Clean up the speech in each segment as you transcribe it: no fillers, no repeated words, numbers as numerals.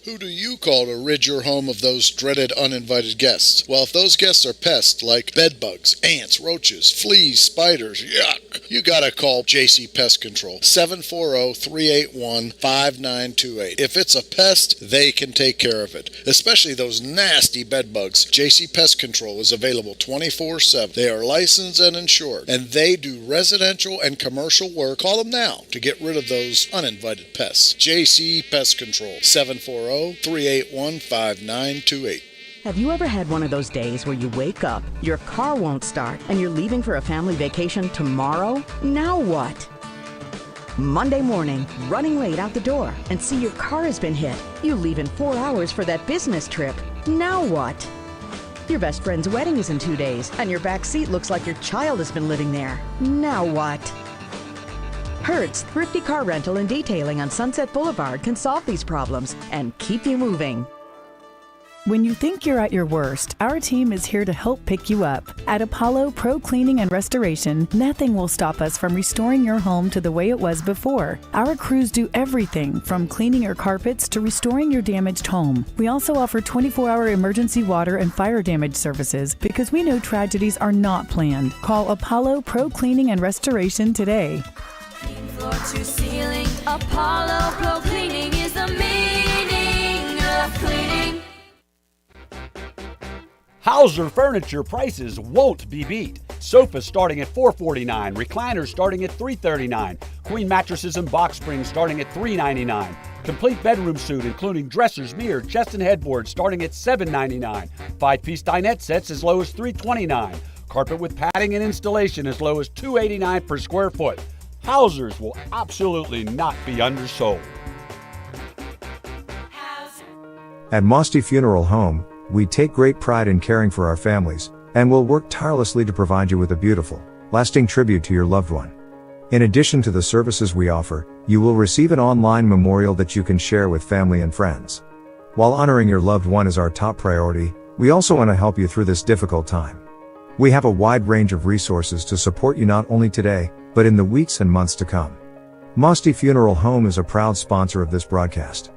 Who do you call to rid your home of those dreaded uninvited guests? Well, if those guests are pests like bedbugs, ants, roaches, fleas, spiders, yuck, you gotta call JC Pest Control, 740-381-5928. If it's a pest, they can take care of it, especially those nasty bedbugs. JC Pest Control is available 24/7. They are licensed and insured, and they do residential and commercial work. Call them now to get rid of those uninvited pests. JC Pest Control, 740-381-5928. Have you ever had one of those days where you wake up, your car won't start, and you're leaving for a family vacation tomorrow? Now what? Monday morning, running late out the door, and see your car has been hit. You leave in 4 hours for that business trip. Now what? Your best friend's wedding is in 2 days, and your back seat looks like your child has been living there. Now what? Hertz Thrifty Car Rental and Detailing on Sunset Boulevard can solve these problems and keep you moving. When you think you're at your worst, our team is here to help pick you up. At Apollo Pro Cleaning and Restoration, nothing will stop us from restoring your home to the way it was before. Our crews do everything from cleaning your carpets to restoring your damaged home. We also offer 24-hour emergency water and fire damage services because we know tragedies are not planned. Call Apollo Pro Cleaning and Restoration today. Floor to ceiling, Apollo Pro Cleaning is the meaning of cleaning. Hauser Furniture prices won't be beat. Sofas starting at $449, recliners starting at $339, queen mattresses and box springs starting at $399, complete bedroom suite including dressers, mirror, chest and headboard starting at $799, 5-piece dinette sets as low as $329, carpet with padding and installation as low as $289 per square foot. Hausers will absolutely not be undersold. At Mosty Funeral Home, we take great pride in caring for our families, and will work tirelessly to provide you with a beautiful, lasting tribute to your loved one. In addition to the services we offer, you will receive an online memorial that you can share with family and friends. While honoring your loved one is our top priority, we also want to help you through this difficult time. We have a wide range of resources to support you not only today, but in the weeks and months to come. Mosty Funeral Home is a proud sponsor of this broadcast.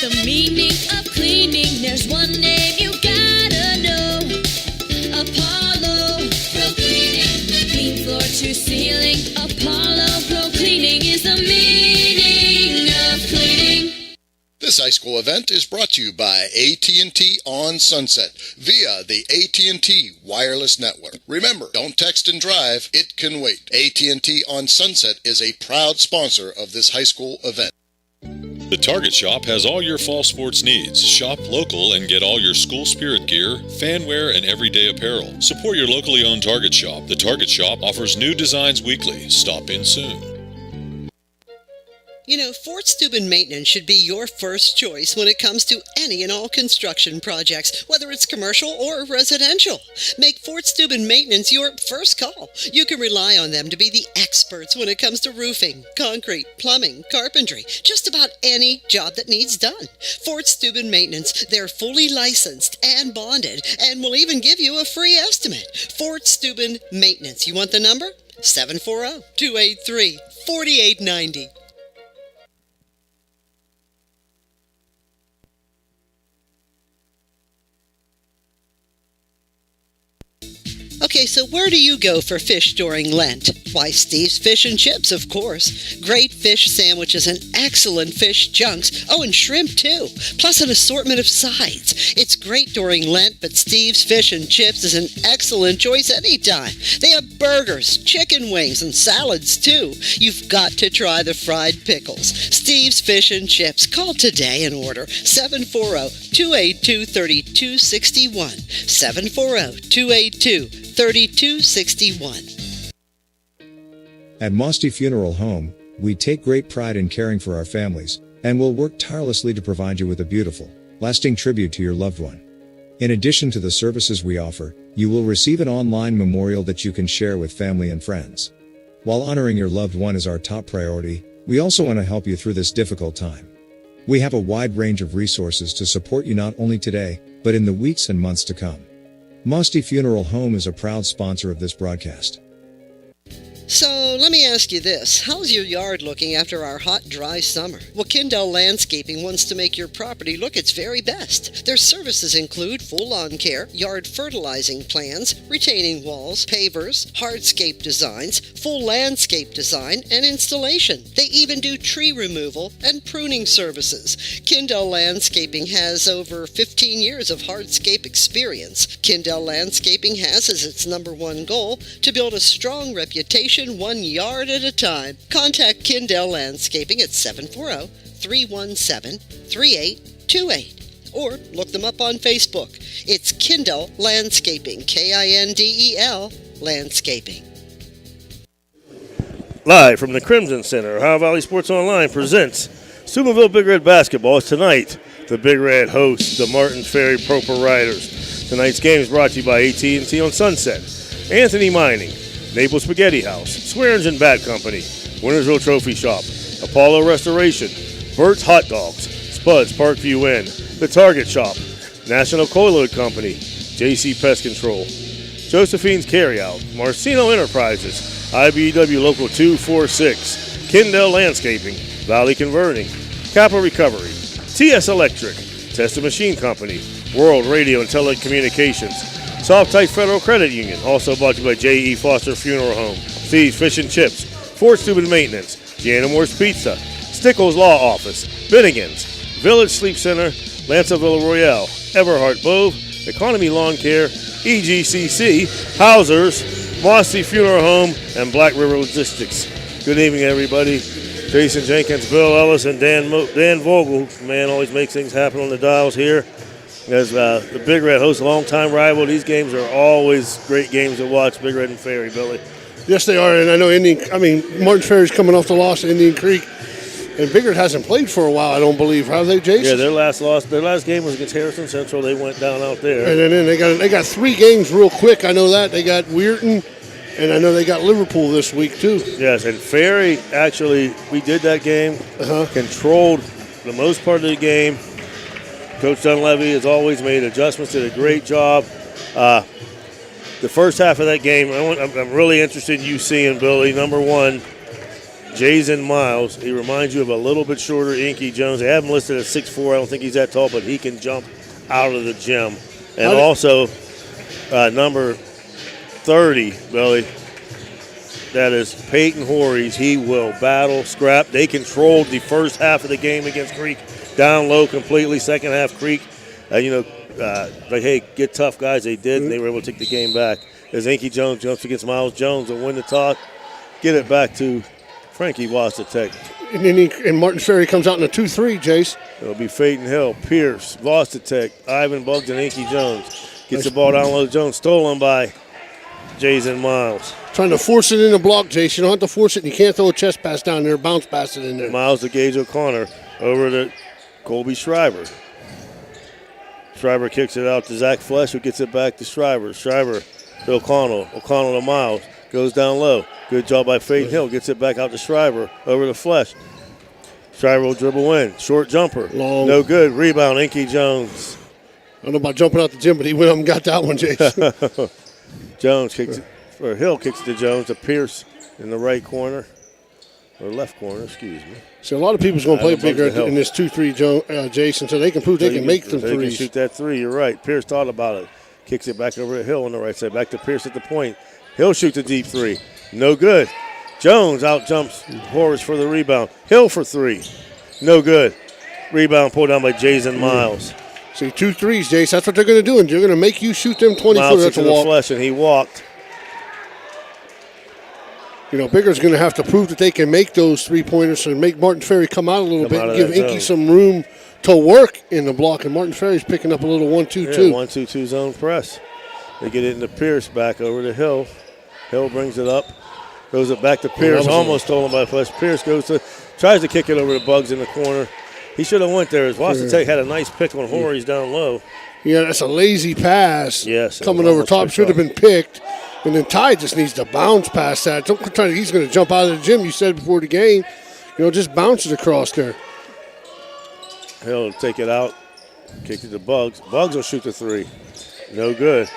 The meaning of cleaning, there's one name you gotta know. Apollo Pro Cleaning. Clean floor to ceiling, Apollo Pro Cleaning is the meaning of cleaning. This high school event is brought to you by AT&T on Sunset via the AT&T wireless network. Remember, don't text and drive, it can wait. AT&T on Sunset is a proud sponsor of this high school event. The Target Shop has all your fall sports needs. Shop local and get all your school spirit gear, fan wear, and everyday apparel. Support your locally owned Target Shop. The Target Shop offers new designs weekly. Stop in soon. You know, Fort Steuben Maintenance should be your first choice when it comes to any and all construction projects, whether it's commercial or residential. Make Fort Steuben Maintenance your first call. You can rely on them to be the experts when it comes to roofing, concrete, plumbing, carpentry, just about any job that needs done. Fort Steuben Maintenance, they're fully licensed and bonded and will even give you a free estimate. Fort Steuben Maintenance. You want the number? 740-283-4890. Okay, so where do you go for fish during Lent? Why, Steve's Fish and Chips, of course. Great fish sandwiches and excellent fish junks. Oh, and shrimp, too. Plus an assortment of sides. It's great during Lent, but Steve's Fish and Chips is an excellent choice anytime. They have burgers, chicken wings, and salads, too. You've got to try the fried pickles. Steve's Fish and Chips. Call today and order 740-282-3261. 740-282-3261. At Mosty Funeral Home, we take great pride in caring for our families, and will work tirelessly to provide you with a beautiful, lasting tribute to your loved one. In addition to the services we offer, you will receive an online memorial that you can share with family and friends. While honoring your loved one is our top priority, we also want to help you through this difficult time. We have a wide range of resources to support you not only today, but in the weeks and months to come. Mosty Funeral Home is a proud sponsor of this broadcast. So, let me ask you this. How's your yard looking after our hot, dry summer? Well, Kindle Landscaping wants to make your property look its very best. Their services include full lawn care, yard fertilizing plans, retaining walls, pavers, hardscape designs, full landscape design, and installation. They even do tree removal and pruning services. Kindle Landscaping has over 15 years of hardscape experience. Kindle Landscaping has as its #1 goal to build a strong reputation 1 yard at a time. Contact Kindle Landscaping at 740-317-3828 or look them up on Facebook. It's Kindle Landscaping, Kindel Landscaping. Live from the Crimson Center, Ohio Valley Sports Online presents Steubenville Big Red Basketball. Tonight, the Big Red hosts the Martin Ferry Proper Riders. Tonight's game is brought to you by AT&T on Sunset, Anthony Mining, Naples Spaghetti House, Swearingen Bat Company, Wintersville Trophy Shop, Apollo Restoration, Burt's Hot Dogs, Spuds Parkview Inn, The Target Shop, National Coiloid Company, JC Pest Control, Josephine's Carryout, Marcino Enterprises, IBEW Local 246, Kindle Landscaping, Valley Converting, Kappa Recovery, TS Electric, Testa Machine Company, World Radio and Telecommunications, Soft Tight Federal Credit Union, also brought to you by J.E. Foster Funeral Home, Steve's Fish and Chips, Fort Steuben Maintenance, Gianna Moore's Pizza, Stickles Law Office, Binnigan's, Village Sleep Center, Lanza Villa Royale, Everhart Bove, Economy Lawn Care, EGCC, Hausers, Mossy Funeral Home, and Black River Logistics. Good evening, everybody. Jason Jenkins, Bill Ellis, and Dan Vogel. Man always makes things happen on the dials here. As the Big Red hosts a long-time rival, these games are always great games to watch, Big Red and Ferry, Billy. Yes, they are, and I know Martin Ferry's coming off the loss to Indian Creek, and Big Red hasn't played for a while, I don't believe. Have they, Jason? Yeah, their last game was against Harrison Central. They went down out there. And then they got 3 games real quick. I know that. They got Weirton, and I know they got Liverpool this week, too. Yes, and Ferry, actually, we did that game, controlled the most part of the game. Coach Dunleavy has always made adjustments, did a great job. The first half of that game, I'm really interested in you seeing, Billy. Number 1, Jason Miles. He reminds you of a little bit shorter Inky Jones. They have him listed at 6'4". I don't think he's that tall, but he can jump out of the gym. And also, number 30, Billy, that is Peyton Horries. He will battle, scrap. They controlled the first half of the game against Creek. Down low completely. Second half, Creek, hey, get tough, guys. They did, and they were able to take the game back. As Inky Jones jumps against Miles Jones and win the toss, get it back to Frankie Vostatek. And Martin Ferry comes out in a 2-3, Jace. It'll be Peyton Hill, Pierce, Vostatek, Ivan Bugs, and Inky Jones. Gets the ball down low. Jones stolen by Jason Miles. Trying to force it in the block, Jace. You don't have to force it, and you can't throw a chest pass down there, bounce pass it in there. Miles to Gage O'Connor over to Colby Schreiber. Schreiber kicks it out to Zach Flesh, who gets it back to Schreiber. Schreiber to O'Connell. O'Connell to Miles. Goes down low. Good job by Peyton Hill. Gets it back out to Schreiber. Over to Flesh. Schreiber will dribble in. Short jumper. Long. No good. Rebound, Inky Jones. I don't know about jumping out the gym, but he went up and got that one, Jason. Jones kicks it, or Hill kicks it to Jones, to Pierce in the right corner. Or left corner, excuse me. So a lot of people's going to play bigger in this 2-3, Jason, so they can prove they can make them threes. They threes. can shoot that 3, you're right. Pierce thought about it. Kicks it back over to Hill on the right side. Back to Pierce at the point. Hill shoots a deep three. No good. Jones out jumps Horace for the rebound. Hill for three. No good. Rebound pulled down by Jason Miles. See, 2 threes, Jace. That's what they're going to do. And they're going to make you shoot them 20 Miles footers to at the the wall. flush, and he walked. You know, Bigger's going to have to prove that they can make those three-pointers and make Martin Ferry come out a little bit and give Inky some room to work in the block. And Martin Ferry's picking up a little 1-2-2. 1-2-2 zone press. They get it into Pierce, back over to Hill. Hill brings it up, goes it back to Pierce, almost stolen by Flesh. Pierce tries to kick it over to Bugs in the corner. He should have went there. As Washington State had a nice pick when Horry's down low. Yeah, that's a lazy pass. Yes. Coming over top, should have been picked. And then Ty just needs to bounce past that. He's going to jump out of the gym, you said before the game. You know, just bounces across there. Hill will take it out, kick it to Bugs. Bugs will shoot the three. No good.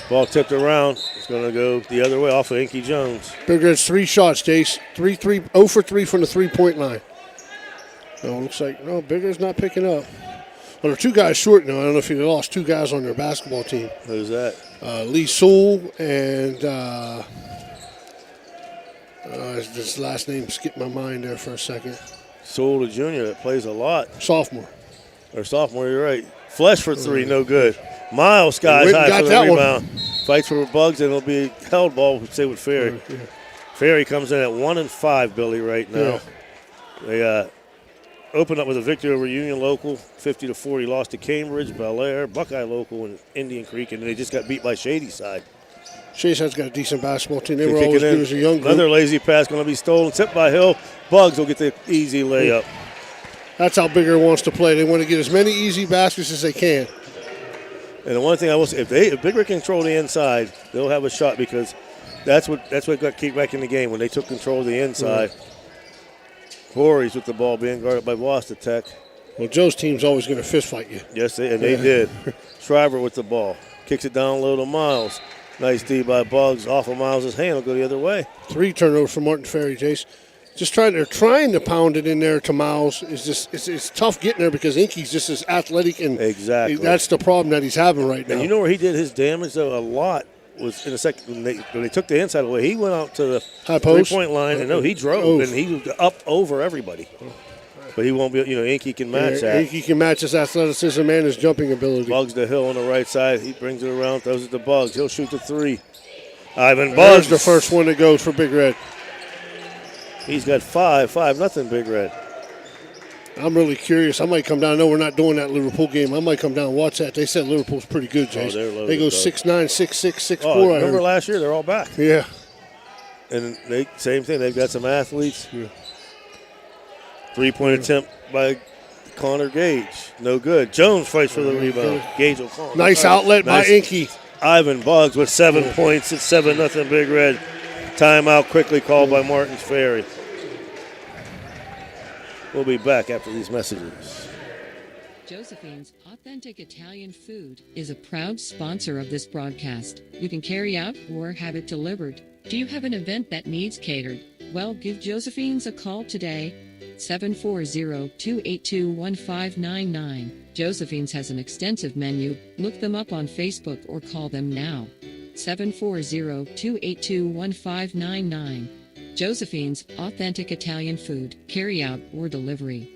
Ball tipped around. It's going to go the other way off of Inky Jones. Bigger has 3 shots, Jace. 0 for 3 from the three-point line. No, looks like, no, Bigger's not picking up. Well, they're 2 guys short now. I don't know if they lost 2 guys on their basketball team. Who's that? Lee Sewell and this last name skipped my mind there for a second. Sewell, the junior, that plays a lot. Sophomore. Or sophomore, you're right. Flesh for 3, no good. Miles skies high for the rebound. Fights for Bugs, and it'll be held ball, say, with Ferry. Yeah. Ferry comes in at 1-5, Billy, right now. Yeah. They opened up with a victory over Union Local, 50-40. Lost to Cambridge, Bel Air, Buckeye Local, and Indian Creek, and they just got beat by Shadyside. Shadyside's got a decent basketball team. They were always good as a young group. Another lazy pass going to be stolen, tipped by Hill. Bugs will get the easy layup. That's how Bigger wants to play. They want to get as many easy baskets as they can. And the one thing I will say, if Bigger control the inside, they'll have a shot, because that's what got kicked back in the game when they took control of the inside. Horry's with the ball being guarded by Wasta Tech. Well, Joe's team's always going to fist fight you. Yes, they did. Shriver with the ball. Kicks it down low to Miles. Nice D by Bugs. Off of Miles' hand. Will go the other way. 3 turnovers for Martin Ferry, Jace. They're trying to pound it in there to Miles. It's tough getting there because Inky's just as athletic, and exactly that's the problem that he's having right now. And you know where he did his damage though a lot was in the second when they took the inside away. He went out to the high post 3-point line, and he drove and he was up over everybody. But he won't be. Inky can match that. Inky can match his athleticism and his jumping ability. Bugs to Hill on the right side. He brings it around, throws it to Bugs. He'll shoot the 3. Ivan Bugs. There's the first one that goes for Big Red. He's got 5-0 Big Red. I'm really curious. I might come down. I know we're not doing that Liverpool game. I might come down and watch that. They said Liverpool's pretty good, Jace. They go 6'9", 6'6", 6'4". Remember last year? They're all back. Yeah. And same thing. They've got some athletes. Yeah. 3-point attempt by Connor Gage. No good. Jones fights for the rebound. Gage will call. Nice outlet by Inky. Ivan Bugs with 7 points. It's 7-0 Big Red. Timeout quickly called by Martins Ferry. We'll be back after these messages. Josephine's Authentic Italian Food is a proud sponsor of this broadcast. You can carry out or have it delivered. Do you have an event that needs catered? Well, give Josephine's a call today. 740-282-1599. Josephine's has an extensive menu. Look them up on Facebook or call them now. 740-282-1599. Josephine's Authentic Italian Food, carry out or delivery.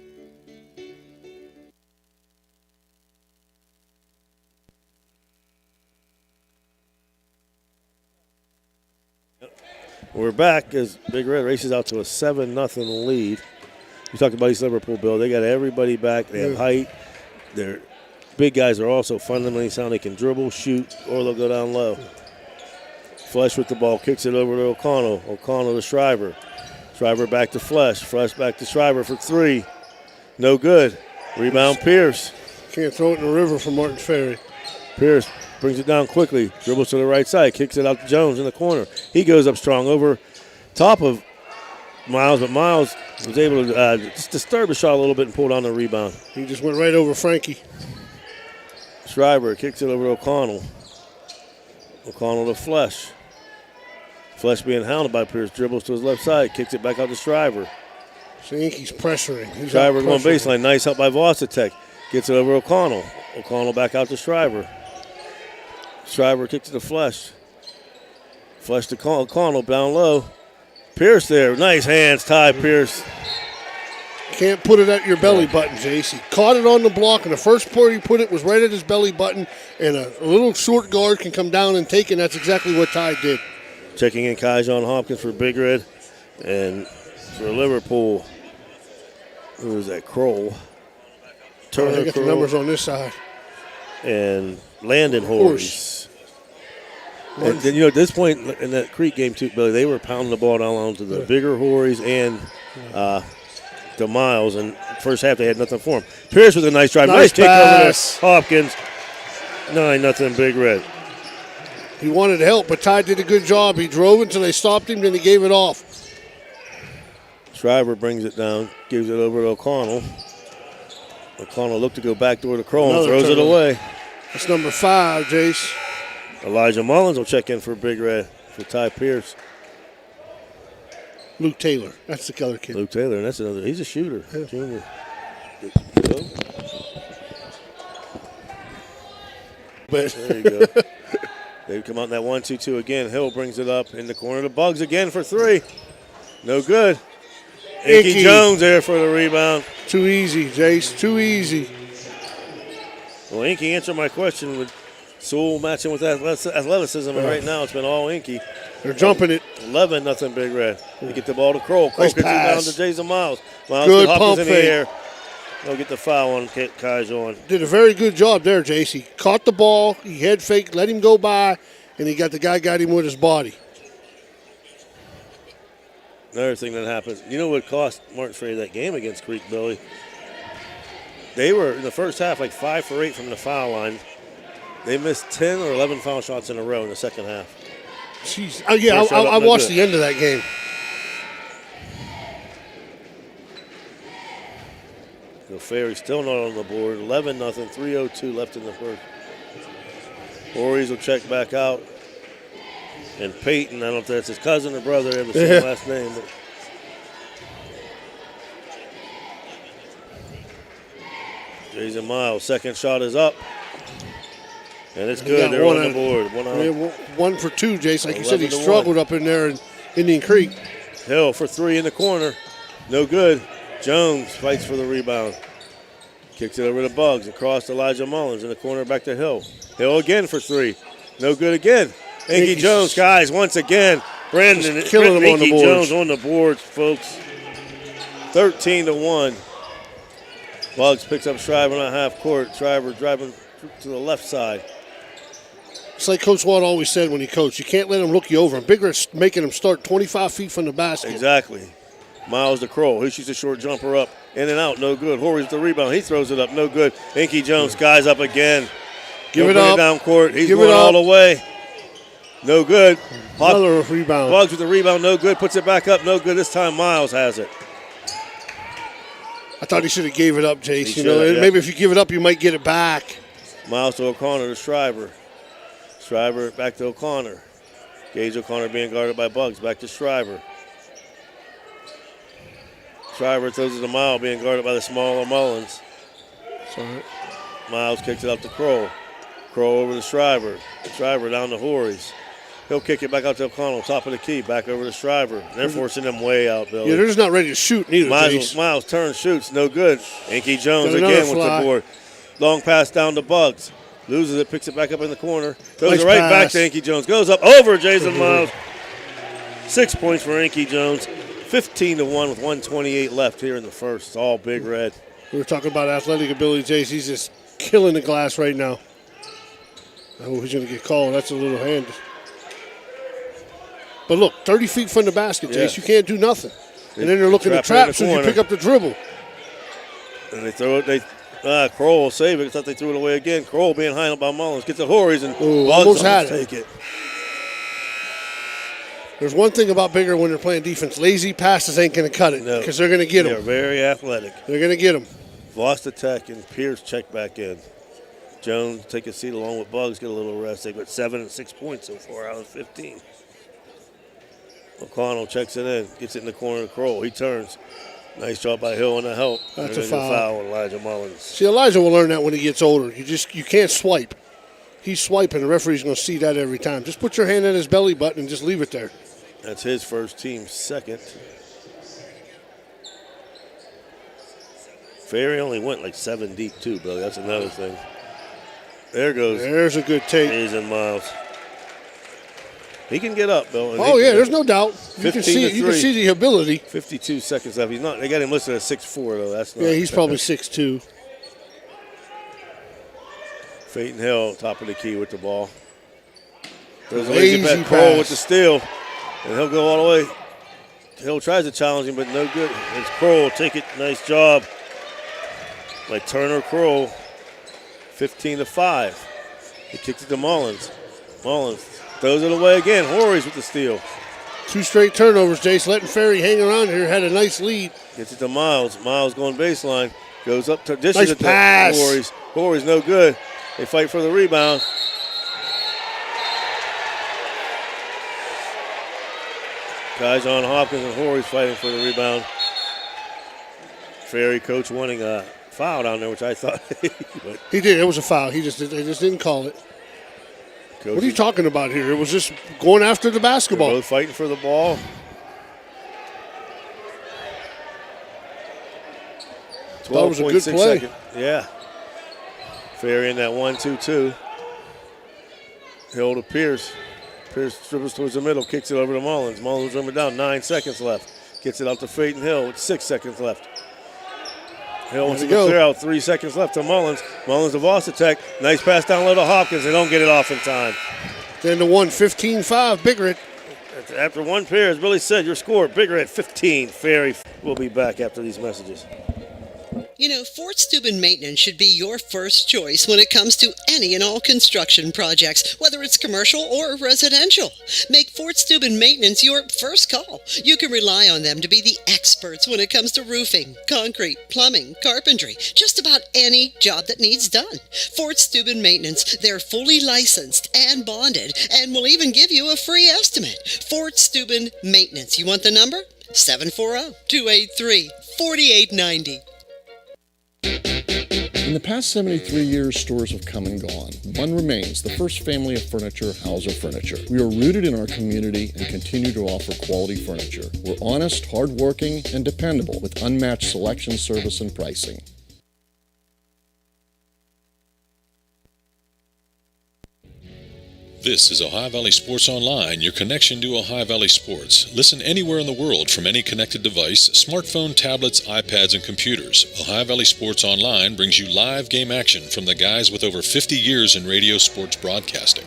We're back as Big Red races out to a 7-0 lead. We talked about East Liverpool, Bill. They got everybody back. They have height. Their big guys are also fundamentally sound. They can dribble, shoot, or they'll go down low. Flesh with the ball, kicks it over to O'Connell. O'Connell to Shriver. Shriver back to Flesh. Flesh back to Shriver for 3. No good. Rebound Pierce. Can't throw it in the river for Martin Ferry. Pierce brings it down quickly. Dribbles to the right side. Kicks it out to Jones in the corner. He goes up strong over top of Miles, but Miles was able to just disturb the shot a little bit and pull down the rebound. He just went right over Frankie. Shriver kicks it over to O'Connell. O'Connell to Flesh. Flesh being hounded by Pierce, dribbles to his left side, kicks it back out to Shriver. So Inky's pressuring. Shriver going baseline, nice help by Varsity. Gets it over O'Connell. O'Connell back out to Shriver. Schreiber kicks to the Flesh. Flesh to Connell down low. Pierce there. Nice hands, Ty Pierce. Can't put it at your belly button, Jace. He caught it on the block, and the first part he put it was right at his belly button, and a little short guard can come down and take it, and that's exactly what Ty did. Checking in Kyjon Hopkins for Big Red. And for Liverpool, who is that? Kroll. Turner I got the numbers on this side. And Landon Horse. And then, at this point in that Creek game, too, Billy, they were pounding the ball down onto the bigger Horries and the Miles. And first half, they had nothing for him. Pierce with a nice drive. Nice kick over there. Hopkins. 9-0 Big Red. He wanted to help, but Ty did a good job. He drove until they stopped him, then he gave it off. Schreiber brings it down, gives it over to O'Connell. O'Connell looked to go backdoor to Kroll and throws it away. That's number 5, Jace. Elijah Mullins will check in for Big Red for Ty Pierce. Luke Taylor, that's the other kid. Luke Taylor, and that's another. He's a shooter, junior. There you go. They come out in that 1-2-2 again. Hill brings it up in the corner to Bugs again for 3. No good. Inky Jones there for the rebound. Too easy, Jace. Too easy. Well, Inky answered my question with Sewell matching with athleticism, and right now it's been all Inky. They're jumping it. 11-0 Big Red. They get the ball to Kroll. Kroll gets it down to Jason Miles. Miles good Hopkins pump in the air. They'll get the foul on Kyjon. Did a very good job there, Jace. He caught the ball, he head faked, let him go by, and the guy got him with his body. Another thing that happens, you know what cost Martin Ferry that game against Creek, Billy? They were, in the first half, like 5 for 8 from the foul line. They missed 10 or 11 foul shots in a row in the second half. Jeez. Oh, yeah, I watched the end of that game. So Ferry still not on the board. 11-0, 3:02 left in the first. Horries will check back out. And Peyton, I don't know if that's his cousin or brother, they have the same last name. But Jason Miles, second shot is up. And it's good. They're on the board. 1 for 2, Jace. Like you said, he struggled up in there in Indian Creek. Hill for 3 in the corner. No good. Jones fights for the rebound. Kicks it over to Bugs. Across to Elijah Mullins in the corner back to Hill. Hill again for 3. No good again. Inky Jones, guys, once again. Brandon killing him on the boards. Jones on the boards, folks. 13-1. Bugs picks up Schreiber on half court. Schreiber driving to the left side. It's like Coach Watt always said when he coached. You can't let him look you over. And Bigger is making him start 25 feet from the basket. Exactly. Miles to Kroll. He shoots a short jumper up. In and out. No good. Horry's the rebound. He throws it up. No good. Inky Jones skies up again. Give it up. Down court. He's going all the way. No good. Another rebound. Bugs with the rebound. No good. Puts it back up. No good. This time Miles has it. I thought he should have gave it up, Jace. Maybe if you give it up, you might get it back. Miles to O'Connor to Schreiber. Schreiber back to O'Connor. Gage O'Connor being guarded by Bugs. Back to Schreiber. Schreiber throws it to Miles, being guarded by the smaller Mullins. Sorry. Miles kicks it up to Kroll. Kroll over to Schreiber. Schreiber down to Horries. He'll kick it back out to O'Connell, top of the key, back over to Schreiber. They're forcing them way out, Billy. Yeah, they're just not ready to shoot neither, Miles turns, shoots, no good. Inky Jones again with the board. Long pass down to Bugs. Loses it, picks it back up in the corner. Throws it right back to Inky Jones. Goes up over Jason Miles. 6 points for Inky Jones. 15-1 with 1:28 left here in the first. It's all Big Red. We were talking about athletic ability, Jace. He's just killing the glass right now. Oh, he's going to get called. That's a little hand. But look, 30 feet from the basket, Jace. You can't do nothing. And then they're looking to trap, so you pick up the dribble. And they throw it. Kroll will save it. I thought they threw it away again. Kroll being high up by Mullins. Gets the Horries and almost had it. Take it. There's one thing about Bigger when they're playing defense. Lazy passes ain't going to cut it because they're going to get them. They're very athletic. They're going to get them. Lost the tech and Pierce check back in. Jones take a seat along with Bugs, get a little rest. They've got 7 and 6 points so far out of 15. O'Connell checks it in, gets it in the corner of Kroll. He turns. Nice job by Hill on the help. That's a foul. On Elijah Mullins. See, Elijah will learn that when he gets older. You can't swipe. he's swiping. The referee's going to see that every time. Just put your hand in his belly button and just leave it there. That's his first, team second. Ferry only went like 7 deep too, Billy. That's another thing. There goes. There's a good take. He's in Miles. He can get up, Bill. Oh, yeah, there's no doubt. You can see the ability. 52 seconds left. He's not. They got him listed at 6'4", though. That's not. Yeah, he's probably 6'2". Peyton Hill, top of the key with the ball. There's a lazy lazy pass. Kroll with the steal, and he'll go all the way. Hill tries to challenge him, but no good. It's Kroll. Take it. Nice job by Turner Kroll. 15-5. He kicks it to Mullins. Mullins throws it away again. Horries with the steal. 2 straight turnovers, Jace. Letting Ferry hang around here. Had a nice lead. Gets it to Miles. Miles going baseline. Goes up to dishes nice it to pass. Horries. Horries no good. They fight for the rebound. John Hopkins and Horries fighting for the rebound. Ferry coach wanting a foul down there, which I thought. But he did. It was a foul. They just didn't call it. What are you talking about here? It was just going after the basketball. They're both fighting for the ball. That was a good play. Second. Yeah. Ferry in that 1-2-2. Hill to Pierce. Pierce dribbles towards the middle, kicks it over to Mullins. Mullins dribbling down, 9 seconds left. Gets it out to Peyton Hill with 6 seconds left. Hill wants to clear out, 3 seconds left to Mullins. Mullins of Varsity. Nice pass down low to Hopkins. They don't get it off in time. Then the 15-5, Big Red. After one pair, as Billy said, your score, Big Red 15. Ferry will be back after these messages. You know, Fort Steuben Maintenance should be your first choice when it comes to any and all construction projects, whether it's commercial or residential. Make Fort Steuben Maintenance your first call. You can rely on them to be the experts when it comes to roofing, concrete, plumbing, carpentry, just about any job that needs done. Fort Steuben Maintenance, they're fully licensed and bonded and will even give you a free estimate. Fort Steuben Maintenance. You want the number? 740-283-4890. In the past 73 years, stores have come and gone. One remains, the first family of furniture, Hauser Furniture. We are rooted in our community and continue to offer quality furniture. We're honest, hardworking, and dependable with unmatched selection, service, and pricing. This is Ohio Valley Sports Online, your connection to Ohio Valley Sports. Listen anywhere in the world from any connected device, smartphone, tablets, iPads, and computers. Ohio Valley Sports Online brings you live game action from the guys with over 50 years in radio sports broadcasting.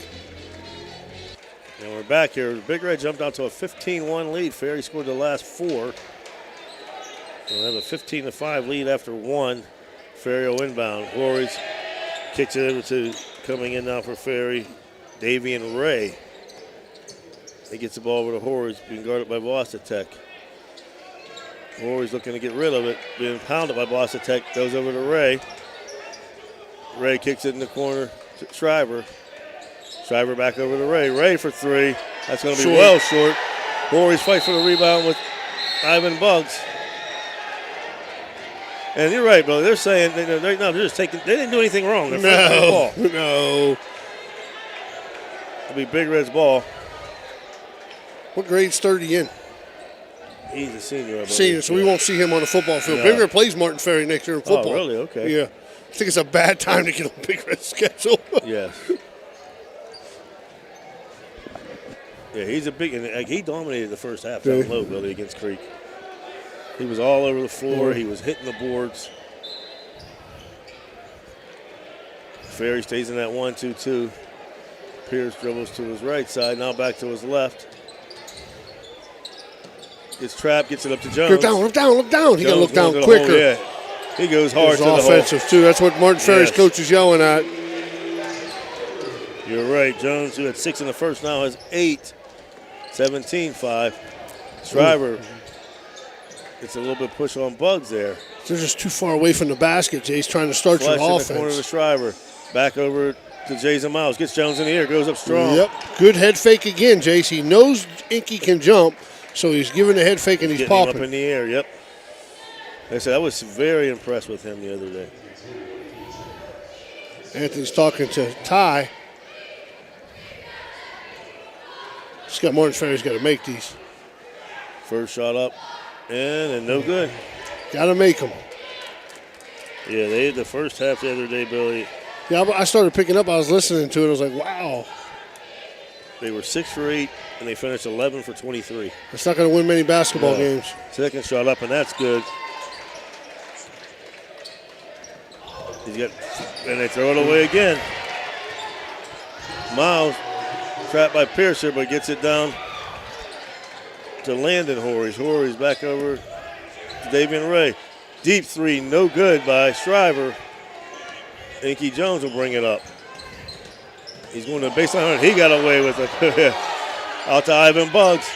And we're back here. Big Red jumped out to a 15-1 lead. Ferry scored the last 4. We'll have a 15-5 lead after 1. Ferry will inbound. Horries kicks it over to coming in now for Ferry. Davian Ray. He gets the ball over to Horries, being guarded by Varsity. Horries looking to get rid of it, being pounded by Varsity. Goes over to Ray. Ray kicks it in the corner to Shriver. Shriver back over to Ray. Ray for 3. That's going to be well short. Horries fight for the rebound with Ivan Buggs. And you're right, brother. They're saying they're just taking. They didn't do anything wrong. No. It'll be Big Red's ball. What grade's 30 in? He's a senior, I believe. Senior, so we won't see him on the football field. No. Big Red plays Martin Ferry next year in football. Oh, really? Okay. Yeah. I think it's a bad time to get on Big Red's schedule. Yes. Yeah, he's a big, and he dominated the first half down low, Billy, against Creek. He was all over the floor. He was hitting the boards. Ferry stays in that 1-2-2. Pierce dribbles to his right side, now back to his left. Gets trapped, gets it up to Jones. Look down. He got to look down quicker. Hole, yeah. He goes hard to the offensive, hole. too. That's what Martin Ferry's coach is yelling at. You're right. Jones, who had 6 in the first, now has 8. 17-5. Shriver gets a little bit push on Buggs there. They're just too far away from the basket, Jay's trying to start your offense. In the corner to Shriver. Back over to Jason Miles. Gets Jones in the air. Goes up strong. Yep. Good head fake again, Jace. He knows Inky can jump, so he's giving the head fake and he's getting popping. Him up in the air, yep. Like I said, I was very impressed with him the other day. Anthony's talking to Ty. Scott Martin's Ferry's got to make these. First shot up, and no good. Got to make them. Yeah, they had the first half the other day, Billy. Yeah, I started picking up. I was listening to it. I was like, wow. They were 6 for 8, and they finished 11 for 23. It's not going to win many basketball games. Second shot up, and that's good. And they throw it away again. Miles trapped by Piercer, but gets it down to Landon Horries. Horries back over to Davian Ray. Deep three, no good by Shriver. Inky Jones will bring it up. He's going to the baseline. He got away with it. Out to Ivan Buggs.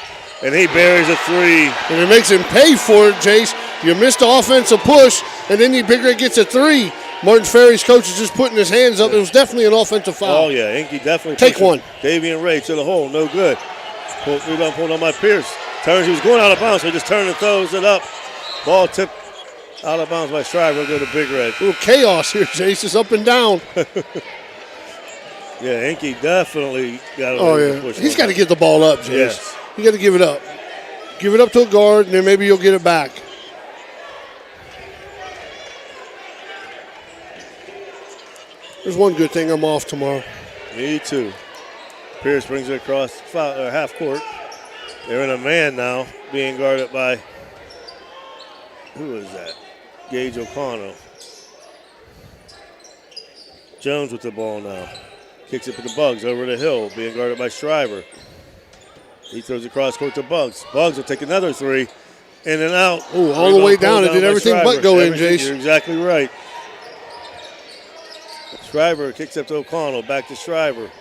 And he buries a three. And it makes him pay for it, Jace. You missed the offensive push, and then Big Red gets a three. Martin Ferry's coach is just putting his hands up. It was definitely an offensive foul. Oh, yeah. Inky definitely. Take one. Davian Ray to the hole. No good. Pulled on by Pierce. Turns. He was going out of bounds, so he just turned and throws it up. Ball tipped out of bounds by Shriver. Go to Big Red. A little chaos here, Jace. It's up and down. Yeah, Inky definitely got a little push. He's got to get the ball up, Jace. Yes. You got to give it up. Give it up to a guard, and then maybe you'll get it back. There's one good thing. I'm off tomorrow. Me too. Pierce brings it across half court. They're in a man now, being guarded by, who is that? Gage O'Connell. Jones with the ball now. Kicks it to the Bugs over the hill, being guarded by Shriver. He throws across court to Bugs. Bugs will take another three. In and out. Oh, all the way down. It did everything but go in, Jace. You're exactly right. Shriver kicks up to O'Connell. Back to Shriver.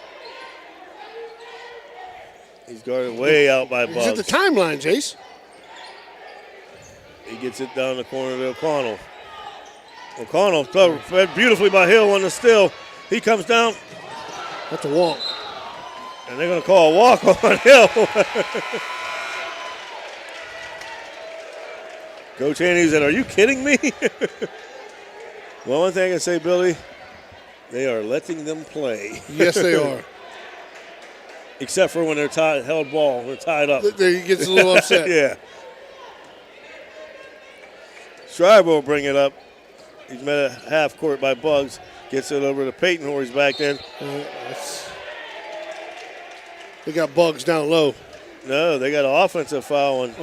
He's guarded way out by Bugs. He's at the timeline, Jace. He gets it down the corner to O'Connell. O'Connell fed beautifully by Hill on the steal. He comes down. That's a walk. And they're going to call a walk on Hill. Coach Haney said, "Are you kidding me?" Well, one thing I can say, Billy, they are letting them play. Yes, they are. Except for when they're held ball, they're tied up. There he gets a little upset. Yeah. Shriver will bring it up. He's met at half court by Bugs. Gets it over to Peyton, where he's back in. They got Bugs down low. No, they got an offensive foul on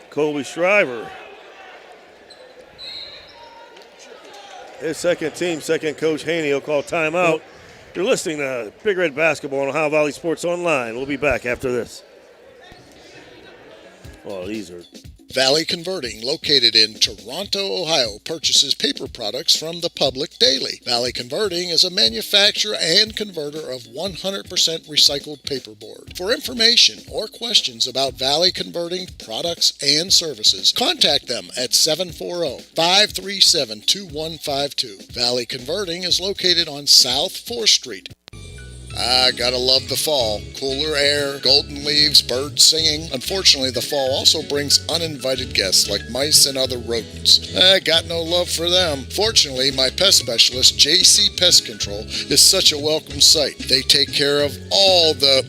Colby Shriver. His second team, second coach Haney will call timeout. You're listening to Big Red Basketball on Ohio Valley Sports Online. We'll be back after this. Oh, these are... Valley Converting, located in Toronto, Ohio, purchases paper products from the public daily. Valley Converting is a manufacturer and converter of 100% recycled paperboard. For information or questions about Valley Converting products and services, contact them at 740-537-2152. Valley Converting is located on South 4th Street. I gotta love the fall. Cooler air, golden leaves, birds singing. Unfortunately, the fall also brings uninvited guests like mice and other rodents. I got no love for them. Fortunately, my pest specialist, JC Pest Control, is such a welcome sight. They take care of all the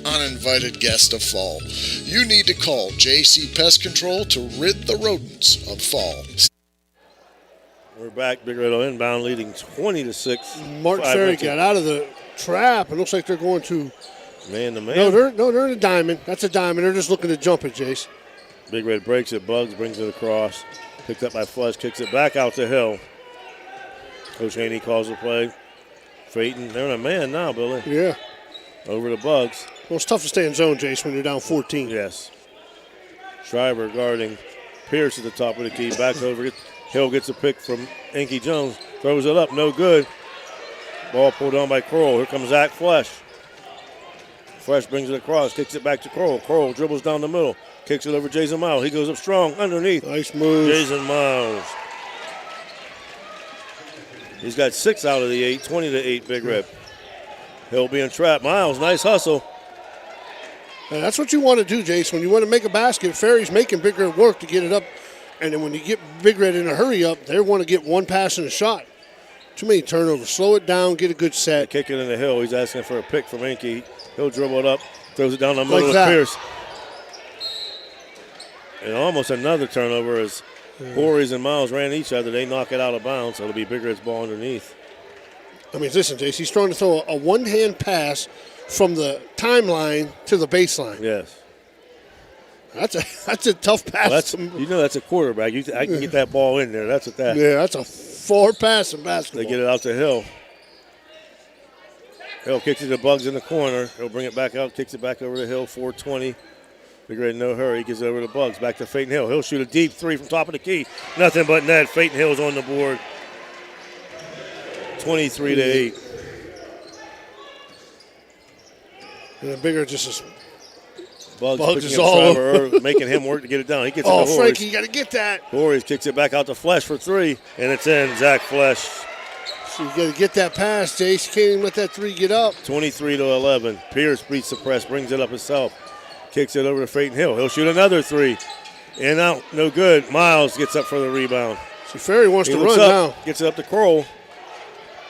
uninvited guests of fall. You need to call JC Pest Control to rid the rodents of fall. We're back. Big Red inbound, leading 20-6. Martin Ferry got out of the trap. It looks like they're going to man-to-man. No, they're in a diamond. That's a diamond. They're just looking to jump it, Jace. Big Red breaks it. Bugs brings it across. Picked up by Flush. Kicks it back out to Hill. Coach Haney calls the play. Freighton. They're in a man now, Billy. Yeah. Over to Bugs. Well, it's tough to stay in zone, Jace, when you're down 14. Yes. Shriver guarding Pierce at the top of the key. Back over. Hill gets a pick from Inky Jones. Throws it up. No good. Ball pulled down by Kroll. Here comes Zach Flesh. Flesh brings it across. Kicks it back to Kroll. Kroll dribbles down the middle. Kicks it over Jason Miles. He goes up strong underneath. Nice move. Jason Miles. He's got 6 out of the 8. 20-8 Big Red. Hill being trapped. Miles, nice hustle. And that's what you want to do, Jace. When you want to make a basket, Ferry's making Big Red work to get it up. And then when you get Big Red in a hurry up, they want to get one pass and a shot. Too many turnovers. Slow it down, get a good set. Kick it in the hill. He's asking for a pick from Inky. He'll dribble it up, throws it down the middle Like of that. Pierce. And almost another turnover as Horries and Miles ran each other. They knock it out of bounds. So it'll be Big Red's ball underneath. I mean, listen, Jace, he's trying to throw a one-hand pass from the timeline to the baseline. Yes. That's a tough pass. Well, that's a quarterback. I can get that ball in there. That's what that. Yeah, that's a forward pass in basketball. They get it out to Hill. Hill kicks it to Bugs in the corner. He'll bring it back out, kicks it back over to Hill, 4:20. Big Red, no hurry. Gives it over to Bugs. Back to Peyton Hill. He'll shoot a deep three from top of the key. Nothing but net. Peyton Hill's on the board. 23-8. And Bigger just is. Bugs is all over. making him work to get it down. He gets it Oh, to Horries. Frankie, you got to get that. Horries kicks it back out to Flesh for three, and it's in. Zach Flesh. So you got to get that pass, Jace. You can't even let that three get up. 23-11. Pierce beats the press, brings it up himself. Kicks it over to Peyton Hill. He'll shoot another three. In out, no good. Miles gets up for the rebound. See, Ferry wants He to looks run up, now. gets it up to Kroll.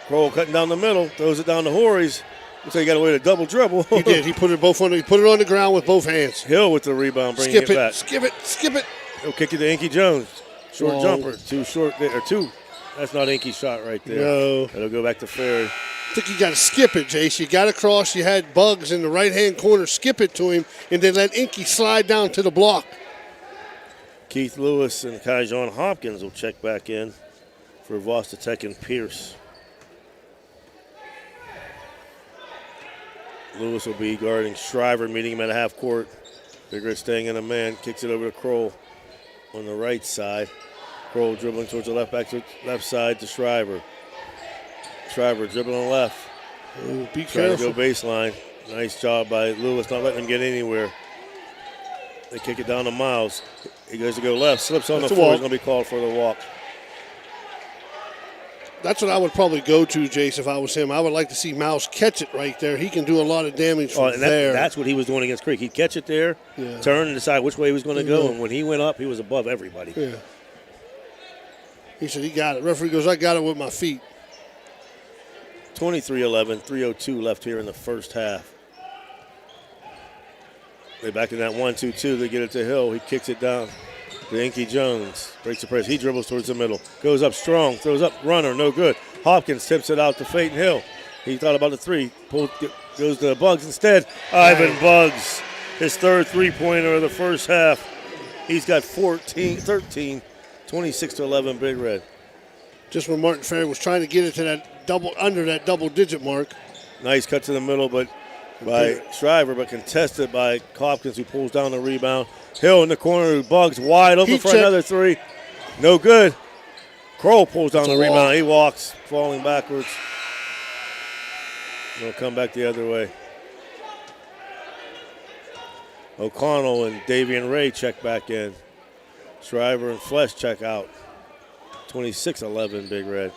Kroll cutting down the middle, throws it down to Horries. Looks like he got away to double dribble. He did. He put it both on. He put it on the ground with both hands. Hill with the rebound, bringing Skip it back. Skip it. Skip it. He'll kick it to Inky Jones. Short Whoa. jumper. Too short there. Or two. That's not Inky's shot right there. No. It'll go back to Ferry. I think you got to skip it, Jace. You got across. You had Bugs in the right-hand corner. Skip it to him, and then let Inky slide down to the block. Keith Lewis and Kyjon Hopkins will check back in for Vosta Tech and Pierce. Lewis will be guarding Shriver, meeting him at a half court. Big Red staying in a man, kicks it over to Kroll on the right side. Kroll dribbling towards the left side to Shriver. Shriver dribbling left. Ooh, be Trying careful. to go baseline. Nice job by Lewis, not letting him get anywhere. They kick it down to Miles. He goes to go left, slips on That's the a floor. walk. He's going to be called for the walk. That's what I would probably go to, Jace, if I was him. I would like to see Miles catch it right there. He can do a lot of damage from And there. that's what he was doing against Creek. He'd catch it there, Yeah. turn and decide which way he was going to go. Yeah. And when he went up, he was above everybody. Yeah. He said he got it. Referee goes, I got it with my feet. 23-11, 3:02 left here in the first half. They back in that 1-2-2. They get it to Hill. He kicks it down to Inky Jones. Breaks the press. He dribbles towards the middle. Goes up strong. Throws up. Runner. No good. Hopkins tips it out to Peyton Hill. He thought about the three. Goes to Bugs instead. Ivan Bugs. His third three-pointer of the first half. He's got 13, 26-11 Big Red. Just when Martin Ferry was trying to get it to that under that double-digit mark. Nice cut to the middle, but by Shriver, but contested by Hopkins, who pulls down the rebound. Hill in the corner, Bugs wide open for another three. No good. Kroll pulls down the rebound. He walks, falling backwards. He'll come back the other way. O'Connell and Davian Ray check back in. Shriver and Flesh check out. 26-11 Big Red.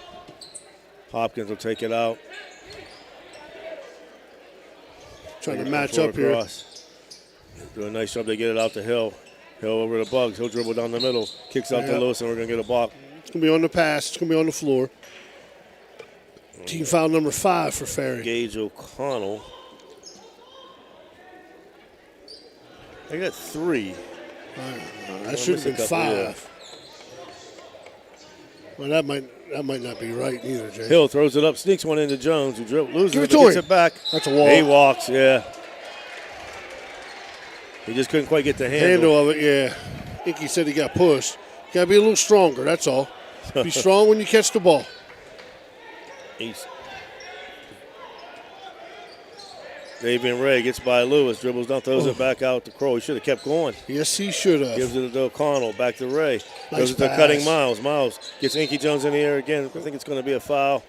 Hopkins will take it out. Trying to match up here. Do a nice job. They get it out to Hill. Hill over to Bugs. He'll dribble down the middle. Kicks out to Lewis, and we're going to get a block. It's going to be on the pass. It's going to be on the floor. Team foul number 5 for Ferry. Gage O'Connell. They got 3. That should have been 5. Well, that might not be right either, Jay. Hill throws it up, sneaks one into Jones, who loses Give it, it to gets him. it back. That's a walk. He walks, yeah. He just couldn't quite get the Handle of it, yeah. I think he said he got pushed. Got to be a little stronger, that's all. Be strong when you catch the ball. Davian Ray gets by Lewis, dribbles down, throws it back out to Crow. He should have kept going. Yes, he should have. Gives it to O'Connell, back to Ray. Nice Goes it to pass. cutting Miles. Miles gets Inky Jones in the air again. I think it's going to be a foul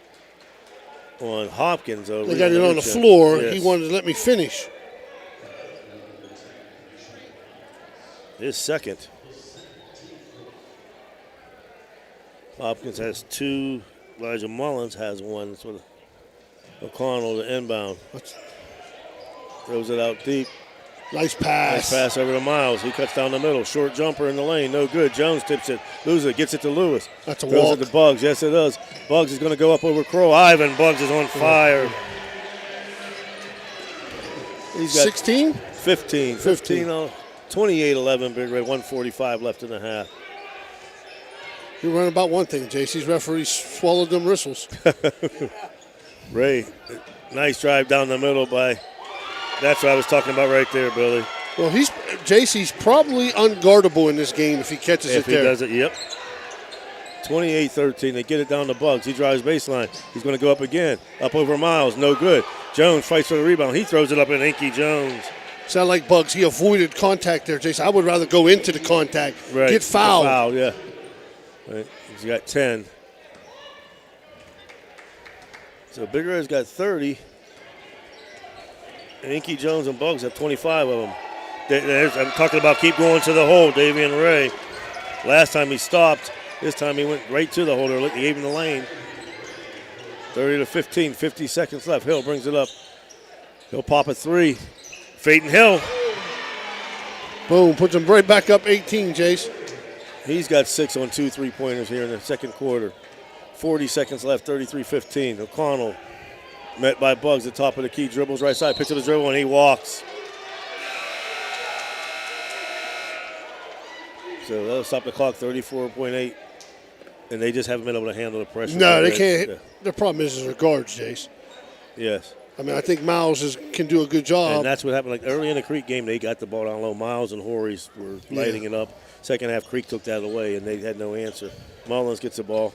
on Hopkins. Over They got it on the floor. Yes. He wanted to let me finish. His second. Hopkins has 2. Elijah Mullins has 1. So O'Connell to inbound. Throws it out deep. Nice pass. Nice pass over to Miles. He cuts down the middle. Short jumper in the lane. No good. Jones tips it. Loses it. Gets it to Lewis. That's a Throws walk. it to Bugs. Yes, it does. Bugs is going to go up over Crow. Ivan Bugs is on fire. He's got 16? 15. 28-11, Big Red. 1:45 left in the half. You're right about one thing, JC's referees swallowed them whistles. Ray, nice drive down the middle by. That's what I was talking about right there, Billy. Well, JC's probably unguardable in this game if he catches it there. If he does it, yep. 28-13. They get it down to Bugs. He drives baseline. He's going to go up again. Up over Miles. No good. Jones fights for the rebound. He throws it up in Inky Jones. Sound like Bugs. He avoided contact there, Jason. I would rather go into the contact. Right. Get fouled. Foul, yeah. Right. He's got 10. So Big Red's got 30. And Inky Jones and Bugs have 25 of them. I'm talking about keep going to the hole, Davian Ray. Last time he stopped. This time he went right to the hole. He gave him the lane. 30-15, 50 seconds left. Hill brings it up. He'll pop a three. Phaeton Hill. Boom, puts him right back up 18, Jace. He's got 6 on 2 3-pointers here in the second quarter. 40 seconds left, 33-15. O'Connell met by Bugs at the top of the key. Dribbles right side, pitch to the dribble, and he walks. So that'll stop the clock, 34.8. And they just haven't been able to handle the pressure. No, they can't. Yeah. The problem is their guards, Jace. Yes. I mean, I think Miles can do a good job. And that's what happened. Like early in the Creek game, they got the ball down low. Miles and Horries were lighting it up. Second half, Creek took that away, and they had no answer. Mullins gets the ball.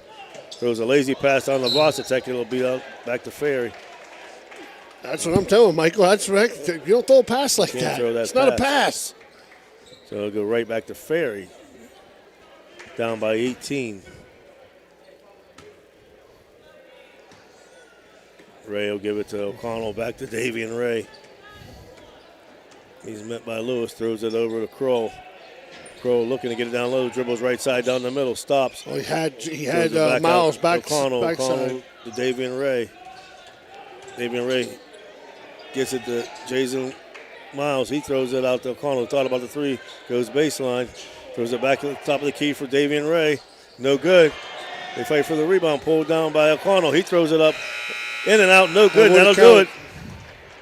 Throws a lazy pass on the Varsity. It'll be out back to Ferry. That's what I'm telling Michael. That's right. You don't throw a pass like that. It's not a pass. So it'll go right back to Ferry. Down by 18. Ray will give it to O'Connell. Back to Davian Ray. He's met by Lewis. Throws it over to Kroll. Kroll looking to get it down low. Dribbles right side down the middle. Stops. Oh, he had Miles backside. O'Connell to Davian Ray. Davian Ray gets it to Jason Miles. He throws it out to O'Connell. Thought about the three. Goes baseline. Throws it back to the top of the key for Davian Ray. No good. They fight for the rebound. Pulled down by O'Connell. He throws it up. In and out. No good. That'll do it.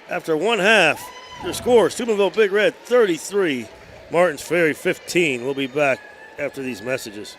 After one half, your score, Steubenville Big Red 33. Martins Ferry 15. We'll be back after these messages.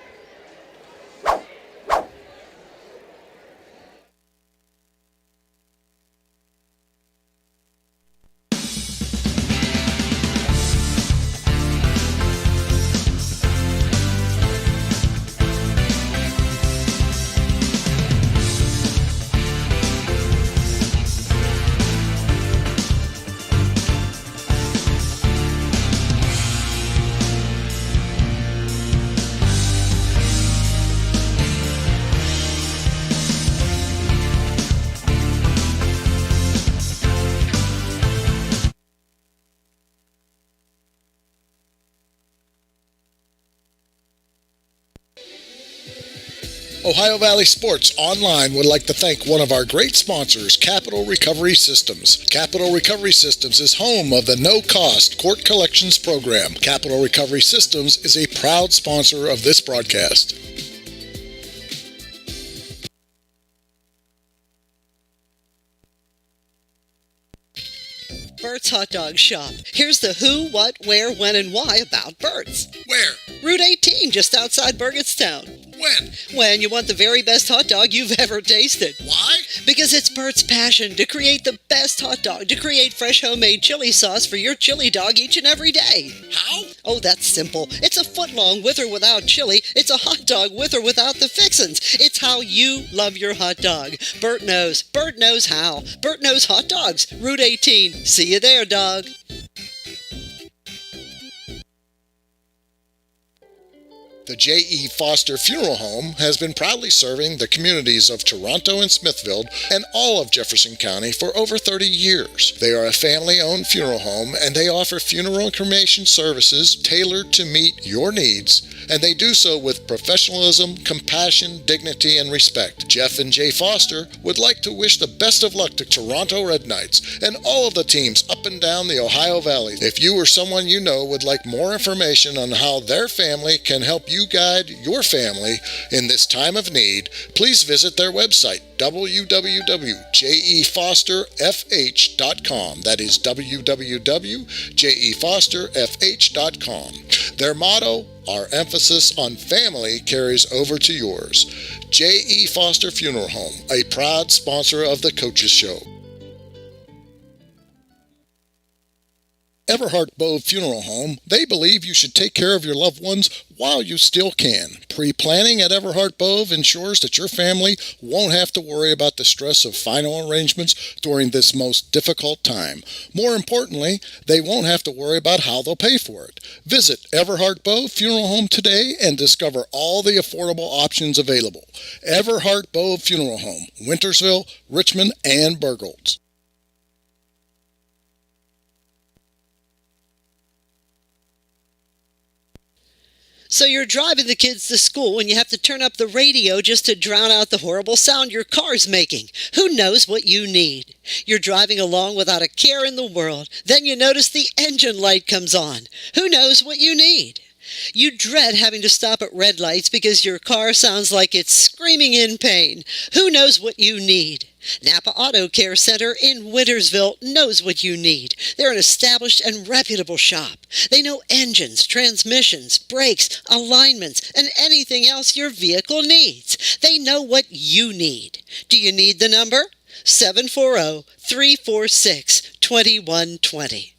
Ohio Valley Sports Online would like to thank one of our great sponsors, Capital Recovery Systems. Capital Recovery Systems is home of the no-cost court collections program. Capital Recovery Systems is a proud sponsor of this broadcast. Bert's Hot Dog Shop. Here's the who, what, where, when, and why about Bert's. Where? Route 18, just outside Burgettstown. When? When you want the very best hot dog you've ever tasted. Why? Because it's Bert's passion to create the best hot dog, to create fresh homemade chili sauce for your chili dog each and every day. How? Oh, that's simple. It's a foot long with or without chili. It's a hot dog with or without the fixins. It's how you love your hot dog. Bert knows. Bert knows how. Bert knows hot dogs. Route 18. See you there, dog. The J.E. Foster Funeral Home has been proudly serving the communities of Toronto and Smithfield and all of Jefferson County for over 30 years. They are a family-owned funeral home, and they offer funeral and cremation services tailored to meet your needs, and they do so with professionalism, compassion, dignity, and respect. Jeff and Jay Foster would like to wish the best of luck to Toronto Red Knights and all of the teams up and down the Ohio Valley. If you or someone you know would like more information on how their family can help you guide your family in this time of need, please visit their website, www.jefosterfh.com. That is www.jefosterfh.com. Their motto, our emphasis on family carries over to yours. J.E. Foster Funeral Home, a proud sponsor of the Coaches Show. Everhart Bove Funeral Home, they believe you should take care of your loved ones while you still can. Pre-planning at Everhart Bove ensures that your family won't have to worry about the stress of final arrangements during this most difficult time. More importantly, they won't have to worry about how they'll pay for it. Visit Everhart Bove Funeral Home today and discover all the affordable options available. Everhart Bove Funeral Home, Wintersville, Richmond, and Burgolds. So you're driving the kids to school and you have to turn up the radio just to drown out the horrible sound your car's making. Who knows what you need? You're driving along without a care in the world. Then you notice the engine light comes on. Who knows what you need? You dread having to stop at red lights because your car sounds like it's screaming in pain. Who knows what you need? Napa Auto Care Center in Wintersville knows what you need. They're an established and reputable shop. They know engines, transmissions, brakes, alignments, and anything else your vehicle needs. They know what you need. Do you need the number? 740-346-2120.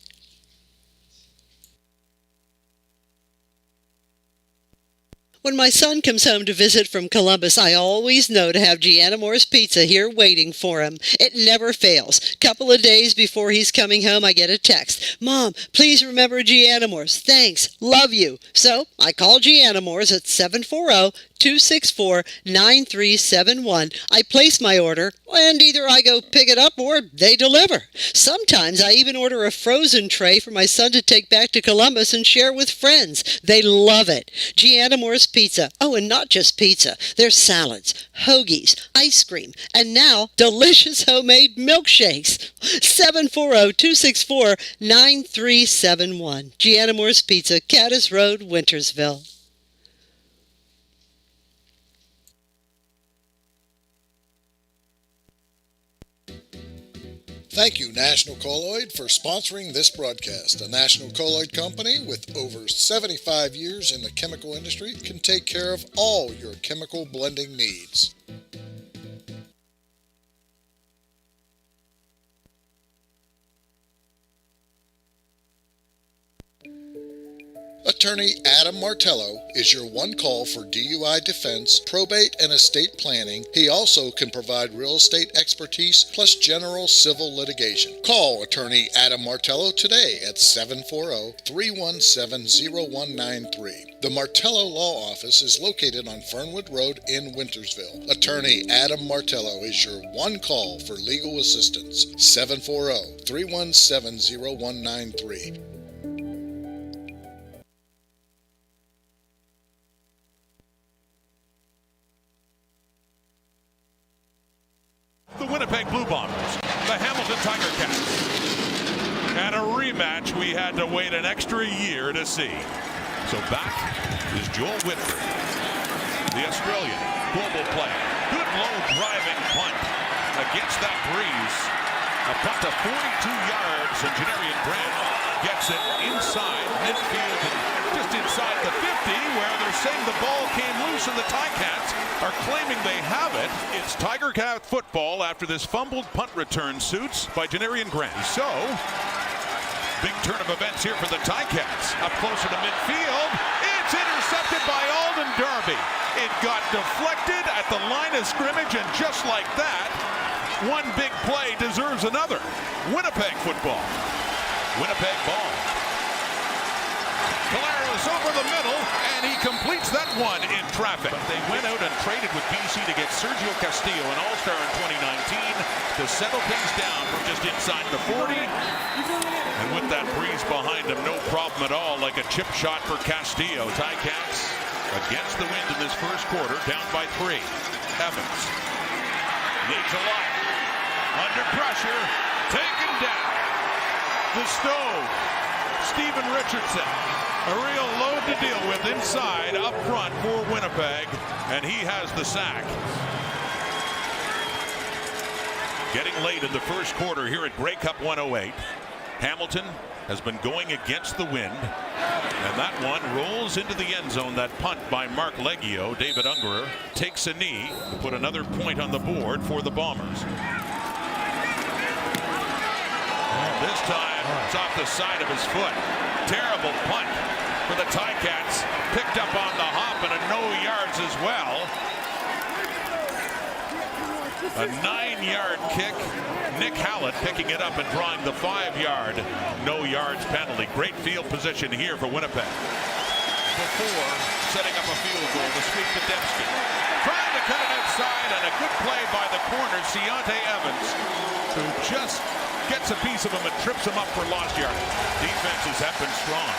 When my son comes home to visit from Columbus, I always know to have Giannamore's Pizza here waiting for him. It never fails. Couple of days before he's coming home, I get a text. Mom, please remember Giannamore's. Thanks. Love you. So I call Giannamore's at 740-264-9371. I place my order, and either I go pick it up or they deliver. Sometimes I even order a frozen tray for my son to take back to Columbus and share with friends. They love it. Giannamore's Pizza. Oh, and not just pizza. There's salads, hoagies, ice cream, and now delicious homemade milkshakes. 740-264-9371. Giannamore's Pizza, Caddis Road, Wintersville. Thank you, National Colloid, for sponsoring this broadcast. A National Colloid company with over 75 years in the chemical industry can take care of all your chemical blending needs. Attorney Adam Martello is your one call for DUI defense, probate, and estate planning. He also can provide real estate expertise plus general civil litigation. Call Attorney Adam Martello today at 740-317-0193. The Martello Law Office is located on Fernwood Road in Wintersville. Attorney Adam Martello is your one call for legal assistance. 740-317-0193. The Winnipeg Blue Bombers, the Hamilton Tiger Cats. And a rematch we had to wait an extra year to see. So back is Joel Whitford, the Australian global play. Good low driving punt against that breeze. A punt to 42 yards, and Janarian Grant gets it inside midfield and just inside the 50, where they're saying the ball came loose and the Ticats are claiming they have it. It's Tiger Cat football after this fumbled punt return suits by Janarian Grant. So, big turn of events here for the Ticats. Up closer to midfield. It's intercepted by Alden Darby. It got deflected at the line of scrimmage, and just like that, one big play deserves another. Winnipeg football. Winnipeg ball. Caleros over the middle, and he completes that one in traffic. But they went out and traded with BC to get Sergio Castillo, an All-Star in 2019, to settle things down from just inside the 40. And with that breeze behind him, no problem at all, like a chip shot for Castillo. Ticats against the wind in this first quarter, down by 3. Evans needs a lot. Under pressure, taken down. The stove, Stephen Richardson. A real load to deal with inside, up front for Winnipeg, and he has the sack. Getting late in the first quarter here at Grey Cup 108. Hamilton has been going against the wind, and that one rolls into the end zone. That punt by Mark Leggio. David Ungerer takes a knee to put another point on the board for the Bombers. This time, it's off the side of his foot. Terrible punt for the Ticats. Picked up on the hop and a no yards as well. A 9-yard kick. Nick Hallett picking it up and drawing the 5-yard no yards penalty. Great field position here for Winnipeg. Before setting up a field goal, the sweep to Dembski. Trying to cut it outside, and a good play by the corner, Ciante Evans, who just gets a piece of him and trips him up for lost yardage. Defenses have been strong.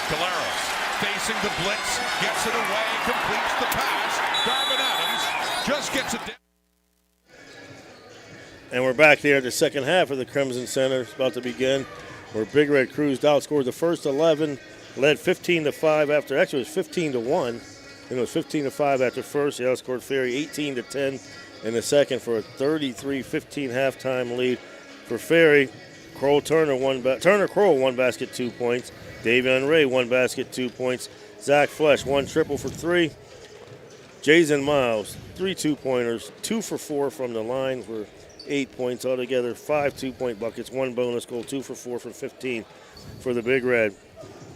Caleros facing the blitz, gets it away, completes the pass. Darvin Adams just gets it down. And we're back there at the second half of the Crimson Center. It's about to begin, where Big Red cruised out, scored the first 11, led 15-5 after, actually it was 15-1. And it was 15-5 after first. They outscored Ferry 18-10 in the second for a 33-15 halftime lead for Ferry. Turner Kroll, 1 basket, 2 points. Davion Ray, 1 basket, 2 points. Zach Flesh, 1 triple for 3. Jason Miles, 3 2-pointers, 2 for 4 from the line for 8 points altogether. 5 2-point buckets, 1 bonus goal, 2 for 4 for 15 for the Big Red.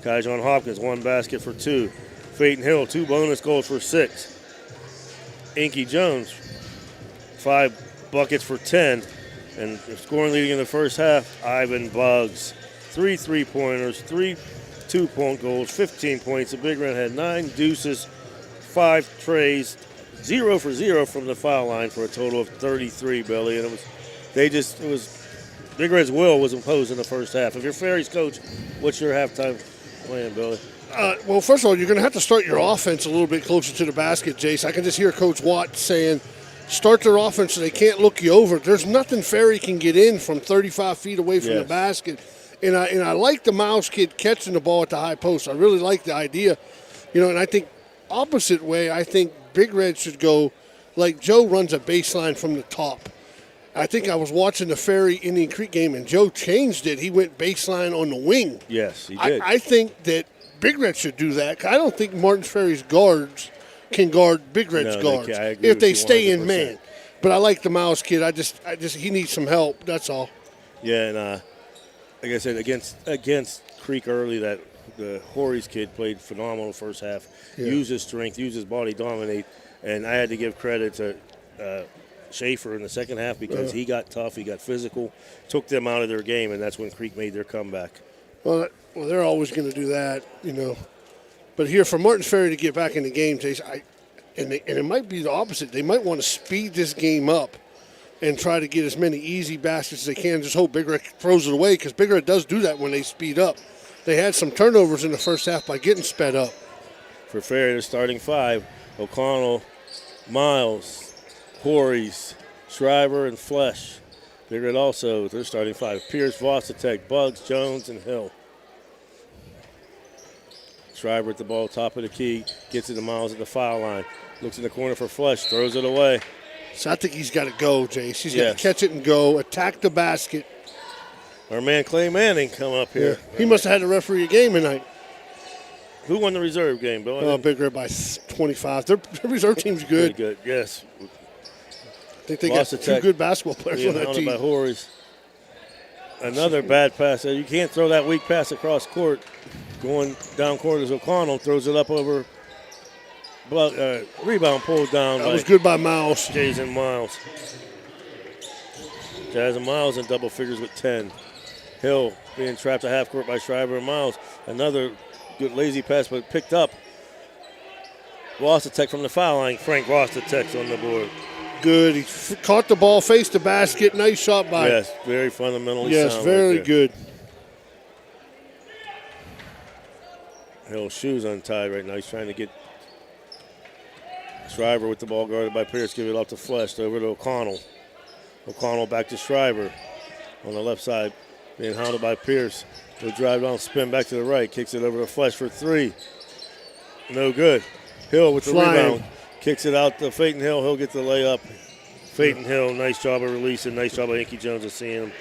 Kyjon Hopkins, 1 basket for 2. Peyton Hill, 2 bonus goals for 6. Inky Jones, 5 buckets for 10. And scoring leading in the first half, Ivan Buggs. 3 3-pointers, 3 2-point goals, 15 points. The Big Red had 9 deuces, 5 trays, 0 for 0 from the foul line for a total of 33, Billy. And Big Red's will was imposed in the first half. If you're Ferry's coach, what's your halftime plan, Billy? Well, first of all, you're going to have to start your offense a little bit closer to the basket, Jace. I can just hear Coach Watt saying, start their offense so they can't look you over. There's nothing Ferry can get in from 35 feet away from the basket. And I like the Miles kid catching the ball at the high post. I really like the idea. And I think opposite way, I think Big Red should go like Joe runs a baseline from the top. I think I was watching the Ferry Indian Creek game, and Joe changed it. He went baseline on the wing. Yes, he did. I think that Big Red should do that. I don't think Martin Ferry's guards can guard Big Red's guards if they stay in man. But I like the Miles kid. I just he needs some help. That's all. Yeah, and like I said, against Creek early, that the Horry's kid played phenomenal first half. Used his strength, used his body, dominate. And I had to give credit to Schaefer in the second half because he got tough, he got physical, took them out of their game, and that's when Creek made their comeback. Well, they're always going to do that, But here, for Martin Ferry to get back in the game, Chase, and it might be the opposite. They might want to speed this game up and try to get as many easy baskets as they can. Just hope Big Red throws it away because Big Red does do that when they speed up. They had some turnovers in the first half by getting sped up. For Ferry, the starting 5, O'Connell, Miles, Horries, Schreiber, and Flesh. Big Red also, their starting 5, Pierce, Vossitek, Buggs, Jones, and Hill. Schreiber at the ball, top of the key, gets it to Miles at the foul line. Looks in the corner for Flesh, throws it away. So I think he's got to go, Jace. He's got to catch it and go, attack the basket. Our man Clay Manning come up here. Yeah. He must have had to referee a game tonight. Who won the reserve game, Bill? Big Red by 25. Their reserve team's good. Pretty good, yes. I think they got 2 good basketball players on that team. By Horries. Another bad pass. You can't throw that weak pass across court. Going down court is O'Connell, throws it up over. Rebound pulled down. That was good by Miles. Jason Miles. Jason Miles in double figures with 10. Hill being trapped at half court by Schreiber and Miles. Another good lazy pass, but picked up Varsity from the foul line. Frank Varsity on the board. Good. He caught the ball, faced the basket. Nice shot by him. Yes, very fundamentally yes, sound. Very right good. Hill's shoes untied right now. He's trying to get Shriver with the ball guarded by Pierce. Give it off to Flesh. Over to O'Connell. O'Connell back to Shriver on the left side. Being hounded by Pierce. He'll drive down, spin back to the right. Kicks it over to Flesh for three. No good. Hill with the rebound. Kicks it out to Peyton Hill. He'll get the layup. Peyton Hill, nice job of releasing. Nice job of Inky Jones of seeing him.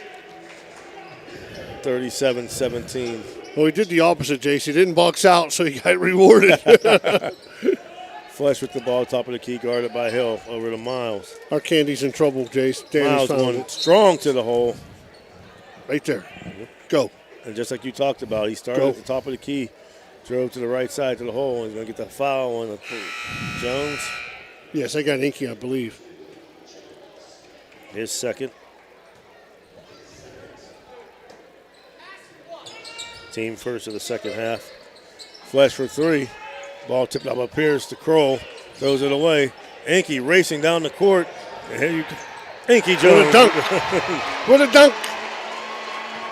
37-17. Well, he did the opposite, Jace. He didn't box out, so he got rewarded. Flesh with the ball, top of the key, guarded by Hill. Over to Miles. Our candy's in trouble, Jace. Miles going strong to the hole. Right there. Go. And just like you talked about, he started at the top of the key, drove to the right side to the hole, and he's going to get the foul on Jones. Yes, I got Inky, I believe. His second. Team first of the second half. Flesh for three. Ball tipped out by Pierce to Kroll. Throws it away. Inky racing down the court. And here you go. Inky Jones. What a dunk. What a dunk.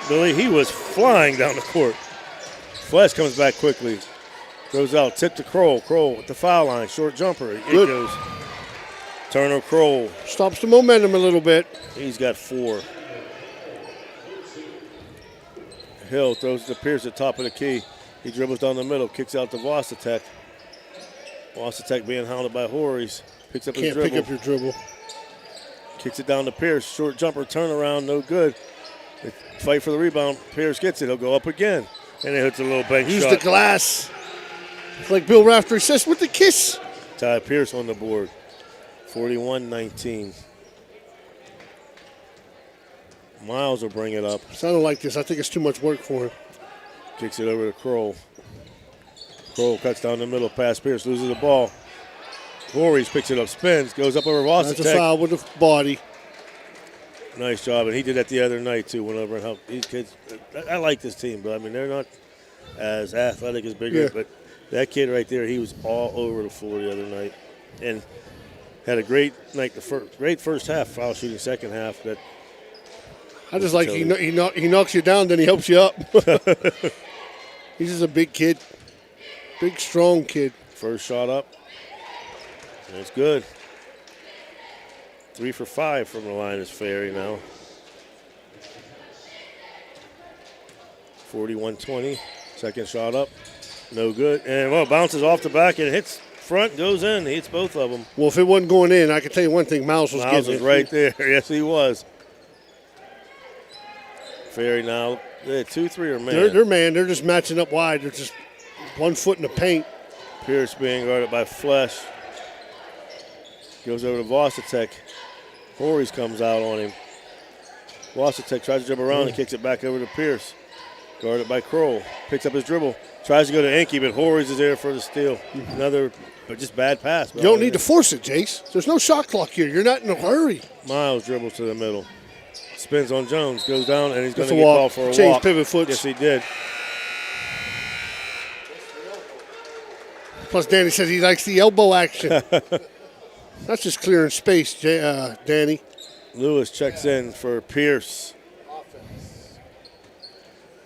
Billy, he was flying down the court. Flesh comes back quickly. Throws out. Tip to Kroll. Kroll at the foul line. Short jumper. It goes. Turner Kroll. Stops the momentum a little bit. He's got four. Hill throws it to Pierce at top of the key. He dribbles down the middle, kicks out to Varsity. Varsity being hounded by Horries. Picks up his dribble. Can't pick up your dribble. Kicks it down to Pierce. Short jumper, turnaround, no good. They fight for the rebound. Pierce gets it. He'll go up again. And he hits a little bank Use shot. the glass. It's like Bill Raftery says, with the kiss. Ty Pierce on the board. 41-19. Miles will bring it up. Sounded like this. I think it's too much work for him. Kicks it over to Kroll. Kroll cuts down the middle, pass Pierce, loses the ball. Voorhees picks it up, spins, goes up over Varsity. That's a foul with the body. Nice job, and he did that the other night too. Went over and helped these kids. I like this team, but I mean they're not as athletic as Bigger. But that kid right there, he was all over the floor the other night, and had a great night. Great first half, foul shooting second half. That I just like he knocks you down, then he helps you up. He's just a big kid, big strong kid. First shot up, and it's good. 3 for 5 from the line is Ferry now. 41-20. Second shot up. No good. And, well, bounces off the back and hits front, goes in. He hits both of them. Well, if it wasn't going in, I can tell you one thing. Miles was getting it. Right there. Yes, he was. Ferry now. 2-3 are man. They're man. They're just matching up wide. They're just 1 foot in the paint. Pierce being guarded by Flesh. Goes over to Varsity. Voorhees comes out on him. Varsity tries to dribble around and kicks it back over to Pierce. Guarded by Kroll. Picks up his dribble. Tries to go to Inky, but Voorhees is there for the steal. Another, but just bad pass. You don't need to force it, Jace. There's no shot clock here. You're not in a hurry. Miles dribbles to the middle. Spins on Jones. Goes down, and he's going to get called for a walk. Change pivot foots. Yes, he did. Plus, Danny says he likes the elbow action. That's just clearing space, Danny. Lewis checks in for Pierce.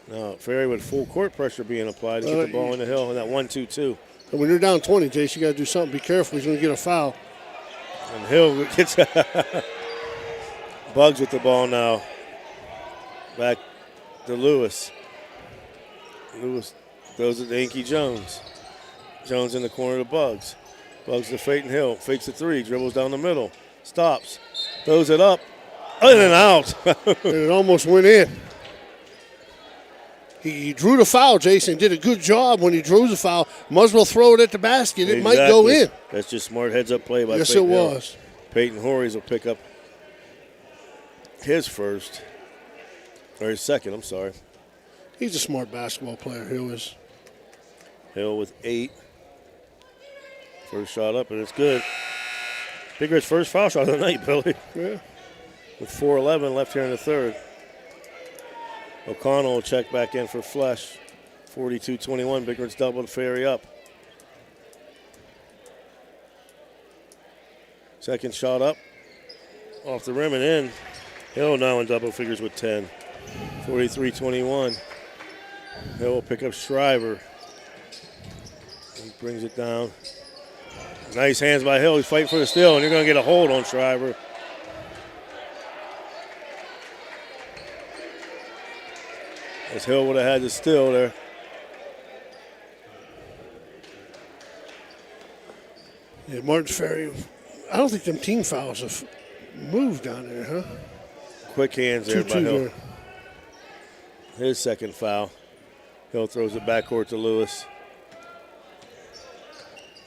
Now, Ferry with full court pressure being applied to get the ball in the hill in that 1-2-2. And when you're down 20, Jace, you got to do something. Be careful. He's going to get a foul. And Hill gets Bugs with the ball now. Back to Lewis. Lewis throws it to Inky Jones. Jones in the corner to Bugs. Bugs to Peyton Hill. Fakes a three. Dribbles down the middle. Stops. Throws it up. In and out. And it almost went in. He drew the foul, Jason. Did a good job when he drew the foul. Might as well throw it at the basket. It might go in. That's just smart heads-up play by yes, Peyton it Hill. was. Peyton Voorhees will pick up his first. Or his second, I'm sorry. He's a smart basketball player, Hill is. Hill with 8. First shot up, and it's good. Big Red's first foul shot of the night, Billy. Yeah. With 4:11 left here in the third. O'Connell will check back in for Flesh. 42-21, Big Red's doubled Ferry up. Second shot up, off the rim and in. Hill now in double figures with 10. 43-21. Hill will pick up Shriver. He brings it down. Nice hands by Hill. He's fighting for the steal, and you're going to get a hold on Shriver. As Hill would have had the steal there. Yeah, Martin Ferry. I don't think them team fouls have moved down there, huh? Quick hands there by Hill. There. His second foul. Hill throws it backcourt to Lewis.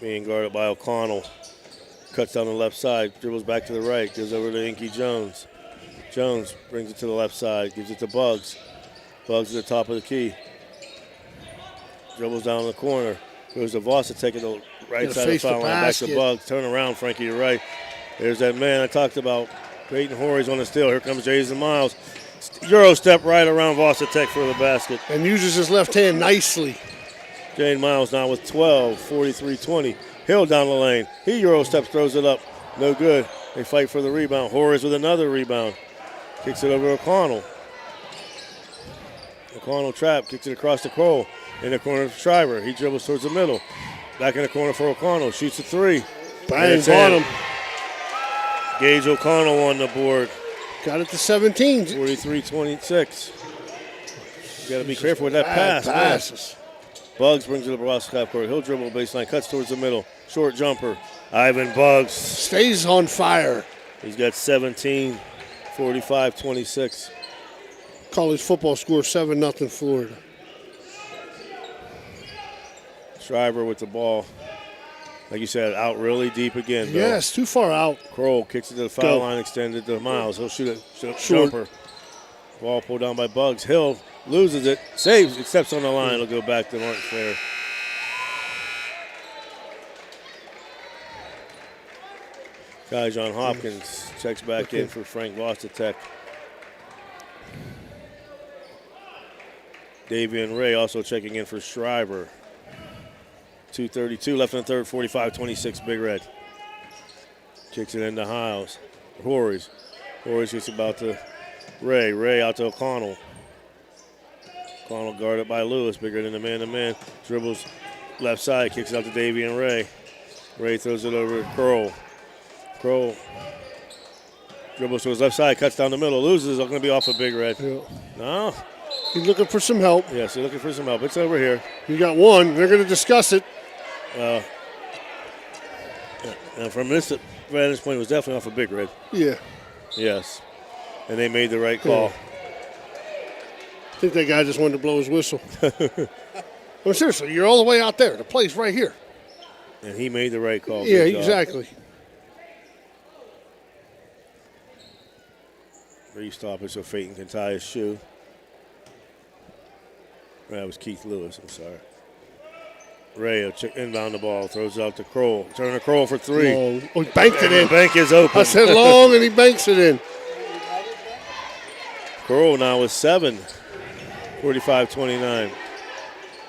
Being guarded by O'Connell. Cuts down the left side, dribbles back to the right, gives over to Inky Jones. Jones brings it to the left side, gives it to Bugs. Bugs at the top of the key. Dribbles down the corner. Goes to Vossa, taking the right side of the foul line, back to Bugs. Turn around, Frankie, to right. There's that man I talked about. Peyton Horry's on the steal. Here comes Jason Miles. Euro step right around Vossa Tech for the basket. And uses his left hand nicely. Jaden Miles now with 12, 43-20. Hill down the lane. He Euro steps, throws it up. No good. They fight for the rebound. Horry's with another rebound. Kicks it over to O'Connell. O'Connell trap, kicks it across the Cole. In the corner of Shriver. He dribbles towards the middle. Back in the corner for O'Connell. Shoots a three. Bang, bottom. Gage O'Connell on the board. Got it to 17. 43-26. You got to be careful with that pass. Passes. Bugs brings it up across the half court. He'll dribble baseline, cuts towards the middle. Short jumper. Ivan Bugs. Stays on fire. He's got 17, 45-26. College football score 7-0 Florida. Shriver with the ball. Like you said, out really deep again. Bill. Yes, too far out. Kroll kicks it to the foul line, extended to Miles. He'll shoot a jumper. Ball pulled down by Bugs. Hill loses it, saves it, steps on the line. It'll go back to Martin Fair. Guy John Hopkins checks back in for Frank Vostotech. Davian Ray also checking in for Shriver. 2:32 left in the third, 45-26 Big Red. Kicks it into Hiles. Horries gets about to Ray. Ray out to O'Connell. O'Connell guarded by Lewis, bigger than the man-to-man. Dribbles left side, kicks it out to Davian Ray. Ray throws it over to Kroll. Kroll dribbles to his left side, cuts down the middle, loses. It's going to be off of Big Red. Yeah. No. He's looking for some help. Yes, he's looking for some help. It's over here. You got one. They're going to discuss it. And from this vantage point, it was definitely off of Big Red. Yeah. Yes. And they made the right call. Yeah. I think that guy just wanted to blow his whistle. Well, seriously, you're all the way out there. The play's right here. And he made the right call. Yeah, exactly. Restop it so Peyton can tie his shoe. That was Keith Lewis, I'm sorry. Ray will inbound the ball, throws it out to Kroll. Turner Kroll for three. Long. Oh, he banked it in. The bank is open. I said long, and he banks it in. Kroll now with 7. 45-29.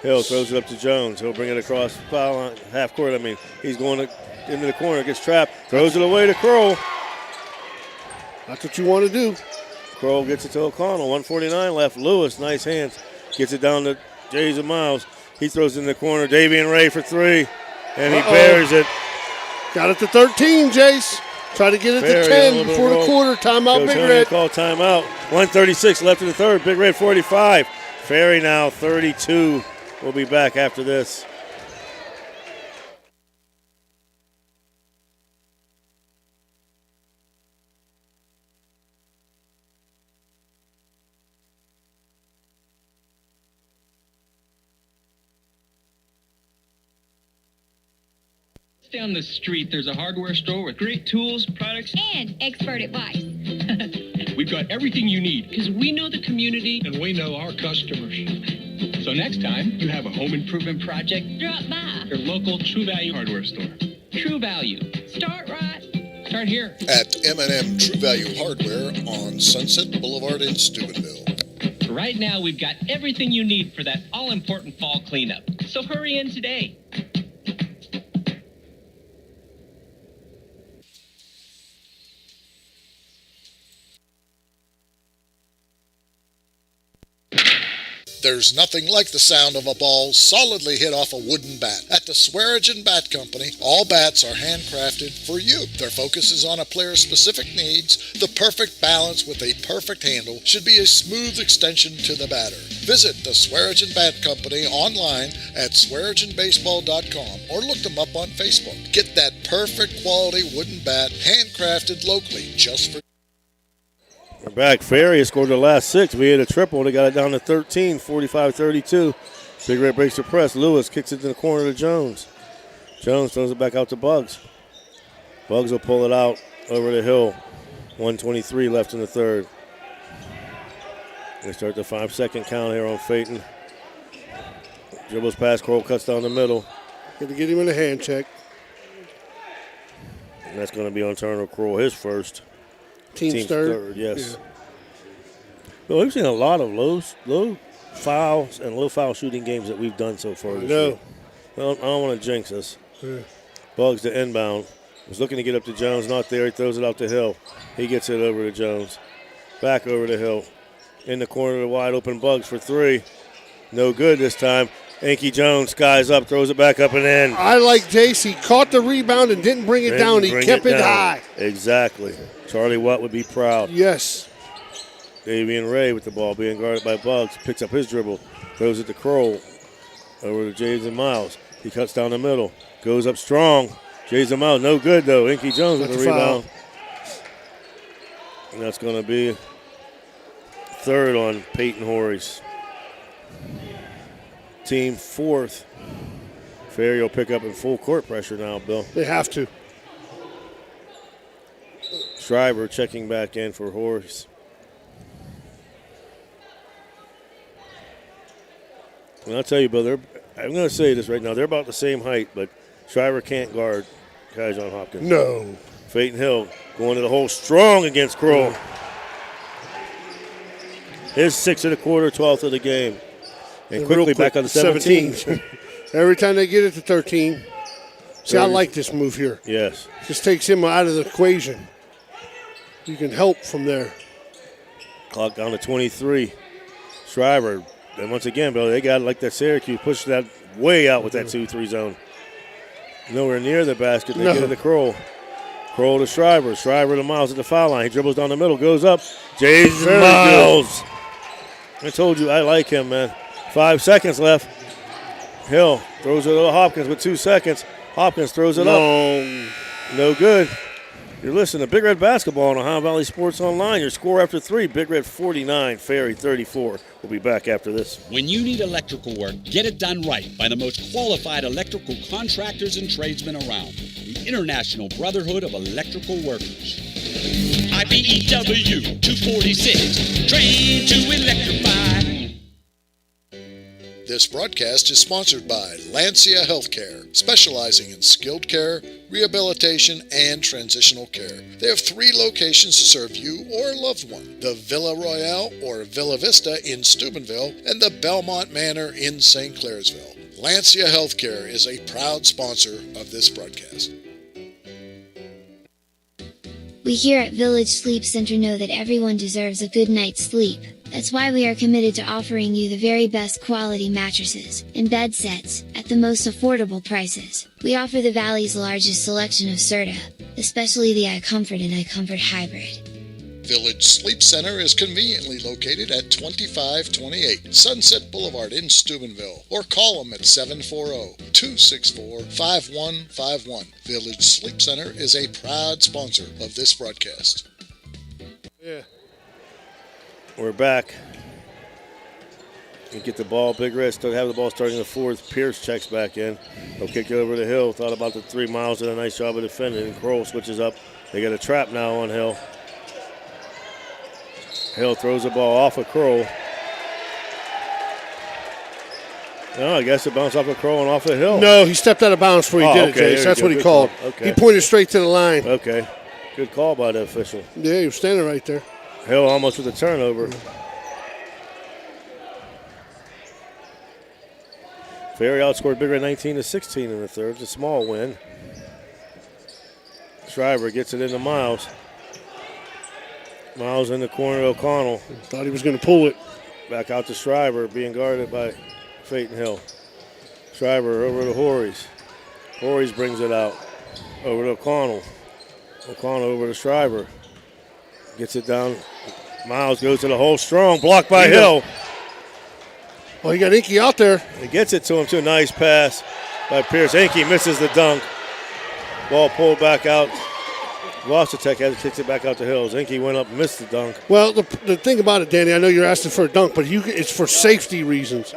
Hill throws it up to Jones. He'll bring it across foul line, half court. He's going into the corner, gets trapped, throws it away to Kroll. That's what you want to do. Kroll gets it to O'Connell. 1:49 left. Lewis, nice hands. Gets it down to Jason Miles. He throws it in the corner. Davian Ray for three. And he buries it. Got it to 13, Jace. Try to get it to 10 before the quarter. Timeout, Big Red. Call timeout. 1:36 left in the third. Big Red 45. Ferry now 32. We'll be back after this. Down the street, there's a hardware store with great tools, products, and expert advice. We've got everything you need because we know the community and we know our customers. So next time you have a home improvement project, drop by your local True Value hardware store. True Value. Start right. Start here. At M&M True Value Hardware on Sunset Boulevard in Steubenville. Right now, we've got everything you need for that all-important fall cleanup. So hurry in today. There's nothing like the sound of a ball solidly hit off a wooden bat. At the Swearingen Bat Company, all bats are handcrafted for you. Their focus is on a player's specific needs. The perfect balance with a perfect handle should be a smooth extension to the batter. Visit the Swearingen Bat Company online at swearingenbaseball.com or look them up on Facebook. Get that perfect quality wooden bat handcrafted locally just for. We're back. Ferry has scored the last 6. We hit a triple. They got it down to 13, 45-32. Big Red breaks the press. Lewis kicks it to the corner to Jones. Jones throws it back out to Bugs. Bugs will pull it out over the hill. 1:23 left in the third. We start the 5-second count here on Phaeton. Dribbles past Kroll, cuts down the middle. Got to get him in a hand check. And that's going to be on Turner Kroll, his first. Team's third. Yes. Yeah. Well, we've seen a lot of low fouls and low foul shooting games that we've done so far this year. Well, I don't want to jinx us. Yeah. Bugs to inbound. Was looking to get up to Jones, not there. He throws it out the hill. He gets it over to Jones. Back over the hill. In the corner, the wide open Bugs for 3. No good this time. Inky Jones skies up, throws it back up and in. I like Jace. He caught the rebound and didn't bring it down. He kept it high. Exactly. Charlie Watt would be proud. Yes. Davian Ray with the ball being guarded by Bugs. Picks up his dribble. Throws it to Kroll. Over to Jason Miles. He cuts down the middle. Goes up strong. Jason Miles, no good though. Inky Jones with the rebound. And that's going to be third on Peyton Horry's. Team fourth. Ferry will pick up in full court pressure now, Bill. They have to. Schreiber checking back in for Horse. And I'll tell you, Bill, I'm going to say this right now. They're about the same height, but Schreiber can't guard Kyjon Hopkins. No. Phaeton Hill going to the hole strong against Kroll. His 6th of the quarter, 12th of the game. And quickly back on the 17. Every time they get it to 13. See, I like this move here. Yes. Just takes him out of the equation. You can help from there. Clock down to 23. Schreiber. And once again, Bill, they got like that Syracuse, push that way out with that 2-3 zone. Nowhere near the basket. They get it to Kroll. Kroll to Schreiber. Schreiber to Miles at the foul line. He dribbles down the middle, goes up. Jason Miles. I told you I like him, man. 5 seconds left. Hill throws it to Hopkins with 2 seconds. Hopkins throws it up. No good. You're listening to Big Red Basketball on Ohio Valley Sports Online. Your score after 3, Big Red 49, Ferry 34. We'll be back after this. When you need electrical work, get it done right by the most qualified electrical contractors and tradesmen around. The International Brotherhood of Electrical Workers. IBEW 246, trained to electrify. This broadcast is sponsored by Lancia Healthcare, specializing in skilled care, rehabilitation, and transitional care. They have 3 locations to serve you or a loved one: the Villa Royale or Villa Vista in Steubenville and the Belmont Manor in St. Clairsville. Lancia Healthcare is a proud sponsor of this broadcast. We here at Village Sleep Center know that everyone deserves a good night's sleep. That's why we are committed to offering you the very best quality mattresses and bed sets at the most affordable prices. We offer the Valley's largest selection of Serta, especially the iComfort and iComfort Hybrid. Village Sleep Center is conveniently located at 2528 Sunset Boulevard in Steubenville, or call them at 740-264-5151. Village Sleep Center is a proud sponsor of this broadcast. Yeah. We're back. You get the ball. Big Red still have the ball starting the 4th. Pierce checks back in. They'll kick it over the Hill. Thought about the 3 miles and a nice job of defending. And Kroll switches up. They got a trap now on Hill. Hill throws the ball off of Kroll. No, I guess it bounced off of Kroll and off of Hill. No, he stepped out of bounds before he did it, Jace. That's what he called. Okay. He pointed straight to the line. Okay. Good call by the official. Yeah, he was standing right there. Hill almost with a turnover. Ferry outscored Big Red 19-16 in the third. It's a small win. Schreiber gets it into Miles. Miles in the corner to O'Connell. Thought he was going to pull it. Back out to Schreiber, being guarded by Peyton Hill. Schreiber over to Horries. Horries brings it out. Over to O'Connell. O'Connell over to Schreiber. Gets it down. Miles goes to the hole. Strong. Blocked by Hill. Well, you got Inky out there. He gets it to him, too. Nice pass by Pierce. Inky misses the dunk. Ball pulled back out. Varsity kicks it back out to Hills. Inky went up and missed the dunk. Well, the thing about it, Danny, I know you're asking for a dunk, but it's for safety reasons.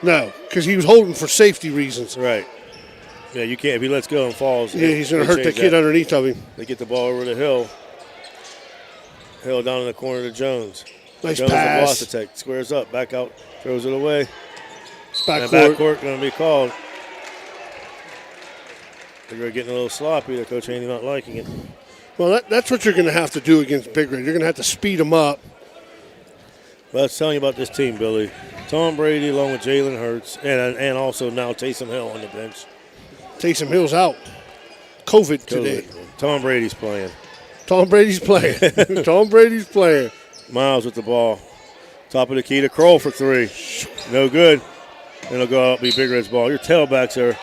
No, because he was holding for safety reasons. Right. Yeah, you can't. If he lets go and falls. Yeah, he's going to hurt the kid underneath of him. They get the ball over to Hill. Hill down in the corner to Jones. Nice Jones pass. Varsity squares up, back out, throws it away. It's backcourt. Backcourt going to be called. They're getting a little sloppy. The coach Haney not liking it. Well, that's what you're going to have to do against Big Red. You're going to have to speed them up. Well, let's tell you about this team, Billy. Tom Brady along with Jalen Hurts and also now Taysom Hill on the bench. Taysom Hill's out. COVID today. Tom Brady's playing. Tom Brady's playing. Tom Brady's playing. Miles with the ball. Top of the key to Kroll for three. No good. And it'll go out be Big Red's ball. Your tailbacks are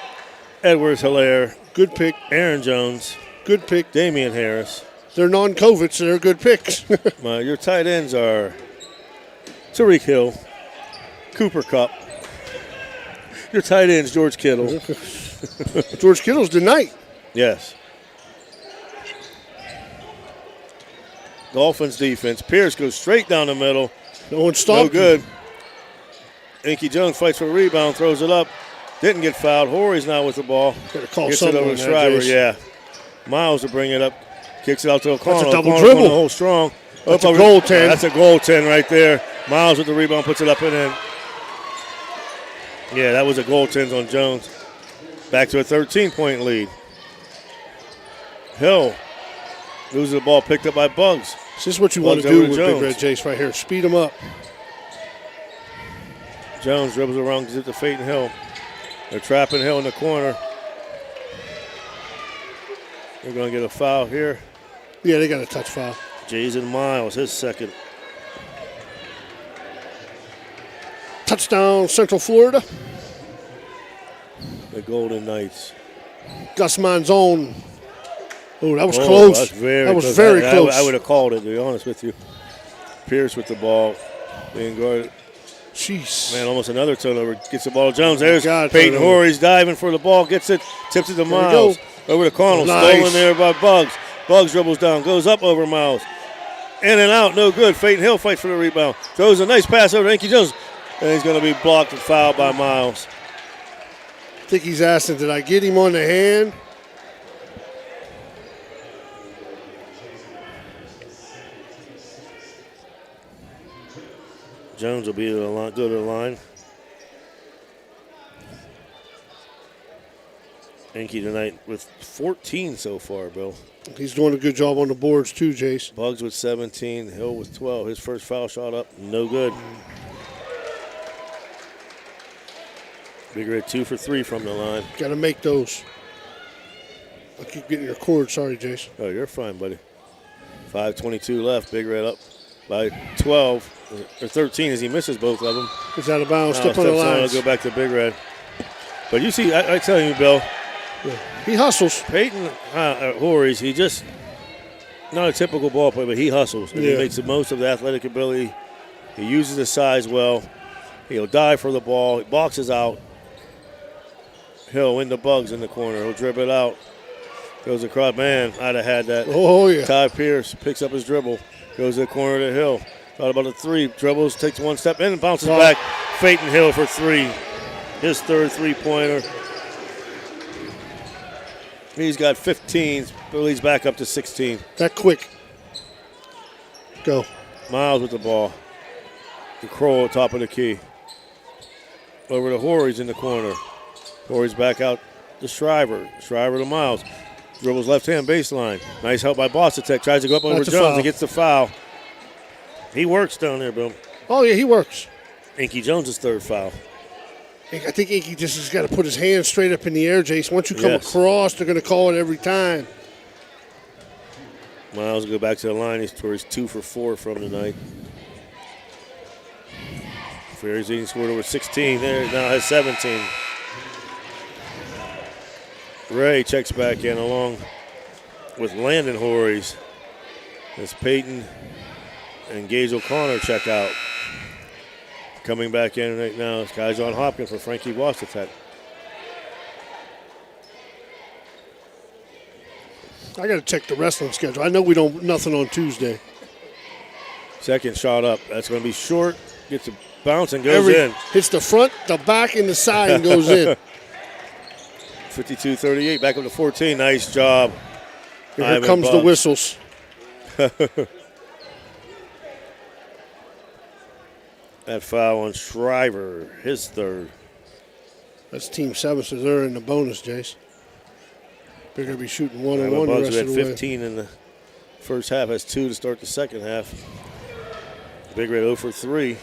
Edwards Hilaire. Good pick. Aaron Jones. Good pick. Damian Harris. They're non-COVID, so they're good picks. Your tight ends are Tariq Hill, Cooper Kupp. Your tight ends, George Kittle. George Kittle's tonight. Yes. Dolphins defense. Pierce goes straight down the middle. No one stopped. No good. Inky Jones fights for a rebound, throws it up. Didn't get fouled. Horry's now with the ball. Gets it over to Schreiber. Yeah. Miles to bring it up. Kicks it out to O'Connell. That's a double O'Connell's dribble. going to hold strong. That's a goaltend. That's a goaltend right there. Miles with the rebound, puts it up and in. Yeah, that was a goaltend on Jones. Back to a 13-point lead. Hill loses the ball, picked up by Bugs. This is what you want to do with Big Red Jace right here. Speed them up. Jones dribbles around, gives it to Peyton Hill. They're trapping Hill in the corner. They're going to get a foul here. Yeah, they got a touch foul. Jason Miles, his second. Touchdown, Central Florida. The Golden Knights. Gus Manzone. Oh, that was close. That was very close. I would have called it, to be honest with you. Pierce with the ball, being guarded. Jeez. Man, almost another turnover. Gets the ball to Jones. There's Peyton Horry's diving for the ball. Gets it, tips it to Miles. Over to Connell. Nice. Stolen there by Bugs. Bugs dribbles down, goes up over Miles. In and out, no good. Peyton Hill fights for the rebound. Throws a nice pass over to Inky Jones. And he's going to be blocked and fouled by Miles. I think he's asking, did I get him on the hand? Jones will be to the line, go to the line. Inky tonight with 14 so far, Bill. He's doing a good job on the boards too, Jace. Bugs with 17, Hill with 12. His first foul shot up, no good. Big Red 2 for 3 from the line. Got to make those. I keep getting your cord. Sorry, Jace. Oh, you're fine, buddy. 5:22 left. Big Red up by 12 or 13 as he misses both of them. It's out of bounds. Step on the line. I'll go back to Big Red. But you see, I tell you, Bill. Yeah. He hustles. Peyton Horry's, he just, not a typical ball player, but he hustles. And he makes the most of the athletic ability. He uses his size well. He'll dive for the ball. He boxes out. Hill in the Bugs in the corner. He'll dribble it out. Goes across. Man, I'd have had that. Oh, yeah. Ty Pierce picks up his dribble. Goes to the corner to Hill. Thought about a three. Dribbles, takes one step in and bounces back. Peyton Hill for three. His third three-pointer. He's got 15, but he's back up to 16. That quick. Go. Miles with the ball. The Crow at top of the key. Over to Horry's in the corner. Horry's back out to Schreiber. Schreiber to Miles. Dribbles left-hand baseline. Nice help by Bosatek. Tries to go up over Jones and gets the foul. He works down there, Bill. Oh, yeah, he works. Inky Jones' third foul. I think Inky just has got to put his hands straight up in the air, Jace. Once you come across, they're going to call it every time. Miles will go back to the line. He's 2 for 4 from tonight. Ferry's leading scored over 16 there, now has 17. Ray checks back in along with Landon Horries as Peyton and Gage O'Connor check out. Coming back in right now is Kai John Hopkins for Frankie Wastatek. I got to check the wrestling schedule. I know we don't nothing on Tuesday. Second shot up. That's going to be short. Gets a bounce and goes in. Hits the front, the back, and the side and goes in. 52-38. Back up to 14. Nice job. Here comes the whistles. That foul on Shriver, his third. That's Team 7, so they're in the bonus, Jace. They're going to be shooting 1-on-1 the rest had of the 15 in the first half. Has 2 to start the second half. Big Red 0 for 3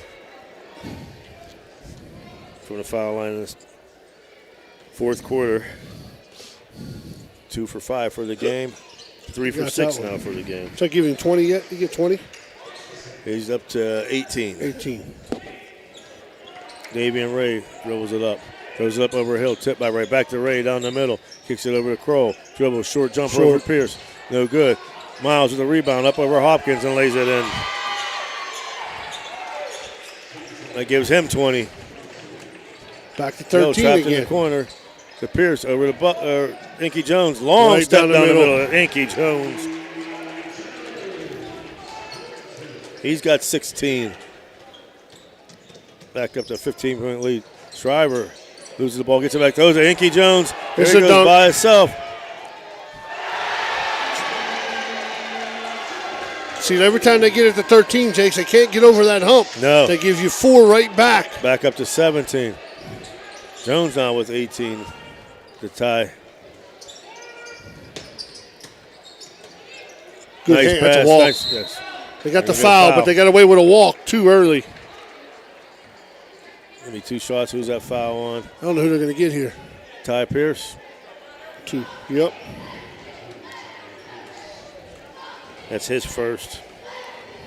from the foul line in this fourth quarter. 2 for 5 for the game. 3 for 6 now for the game. So I give him 20 yet? You get 20? He's up to 18. 18. Davian Ray dribbles it up. Throws it up over a hill. Tip by Ray. Back to Ray down the middle. Kicks it over to Kroll. Dribble. Short jumper over Pierce. No good. Miles with the rebound. Up over Hopkins and lays it in. That gives him 20. Back to 13 trapped again. in the corner to Pierce over to Inky Jones. Long Right step down down the the middle. middle of Inky Jones. He's got 16. Back up to a 15-point lead. Shriver loses the ball, gets it back, throws it. Inky Jones. There he goes dunk. by himself. See, every time they get it to 13, Jakes, they can't get over that hump. No. They give you 4 right back. Back up to 17. Jones now with 18 to tie. Good Nice hand. pass. That's a walk. Nice. They got the Good foul, but they got away with a walk too early. Give me 2 shots. Who's that foul on? I don't know who they're going to get here. Ty Pierce. 2. Yep. That's his first.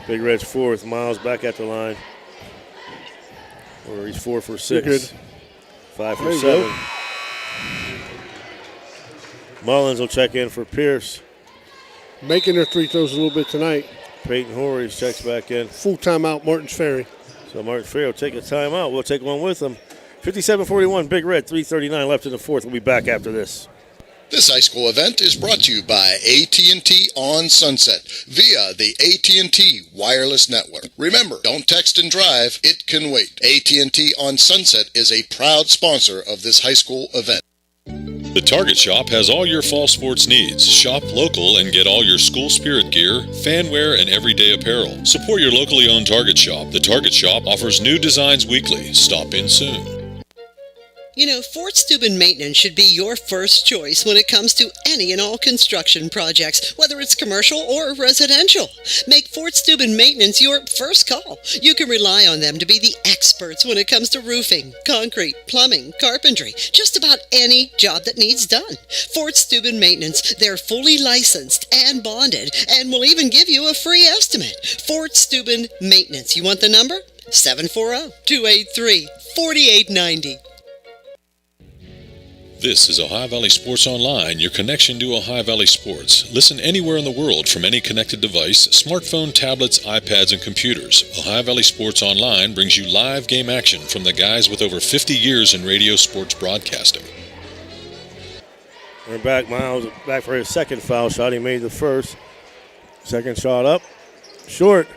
Big Red's fourth. Miles back at the line. Or he's 4 for 6. You're good. 5 for There you 7. go. Mullins will check in for Pierce. Making their free throws a little bit tonight. Peyton Horry checks back in. Full timeout, Martin's Ferry. So Martin Ferry will take a timeout. We'll take one with him. 57-41, Big Red, 3:39 left in the fourth. We'll be back after this. This high school event is brought to you by AT&T on Sunset via the AT&T Wireless Network. Remember, don't text and drive. It can wait. AT&T on Sunset is a proud sponsor of this high school event. The Target Shop has all your fall sports needs. Shop local and get all your school spirit gear, fanwear, and everyday apparel. Support your locally owned Target Shop. The Target Shop offers new designs weekly. Stop in soon. You know, Fort Steuben Maintenance should be your first choice when it comes to any and all construction projects, whether it's commercial or residential. Make Fort Steuben Maintenance your first call. You can rely on them to be the experts when it comes to roofing, concrete, plumbing, carpentry, just about any job that needs done. Fort Steuben Maintenance, they're fully licensed and bonded and will even give you a free estimate. Fort Steuben Maintenance. You want the number? 740-283-4890. This is Ohio Valley Sports Online, your connection to Ohio Valley Sports. Listen anywhere in the world from any connected device, smartphone, tablets, iPads, and computers. Ohio Valley Sports Online brings you live game action from the guys with over 50 years in radio sports broadcasting. We're back. Miles back for his second foul shot. He made the first. Second shot up. Short.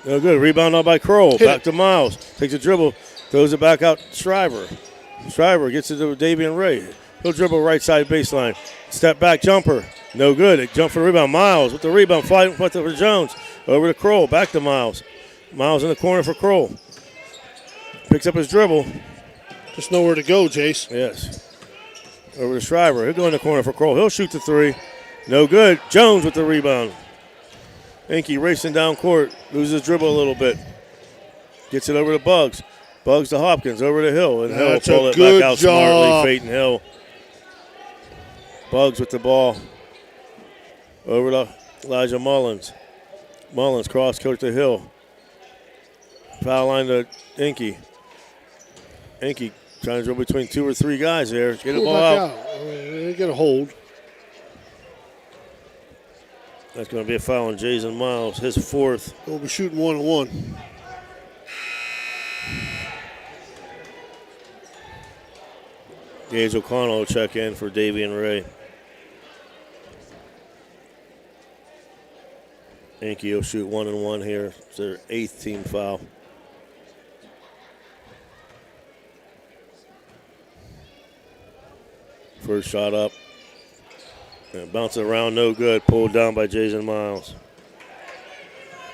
No good. Rebound now by Kroll. Back to Miles. Takes a dribble. Throws it back out to Shriver. Shriver gets it to Davian Ray. He'll dribble right side baseline. Step back jumper. No good. It jumped for the rebound. Miles with the rebound. Fighting for Jones. Over to Kroll. Back to Miles. Miles in the corner for Kroll. Picks up his dribble. Just nowhere to go, Jace. Yes. Over to Shriver. He'll go in the corner for Kroll. He'll shoot the 3. No good. Jones with the rebound. Inky racing down court. Loses his dribble a little bit. Gets it over to Bugs. Bugs to Hopkins. Over to Hill. And Hill will pull it back out smartly. Peyton Hill. Bugs with the ball. Over to Elijah Mullins. Mullins cross court to Hill. Foul line to Inky. Enke trying to dribble between 2 or 3 guys there. Get the Pull ball back out. They get a hold. That's going to be a foul on Jason Miles, his 4th. We'll be shooting 1-on-1. Gage O'Connell will check in for Davian Ray. Enke will shoot 1-on-1 here. It's their 8th team foul. First shot up. And bounce it around, no good. Pulled down by Jason Miles.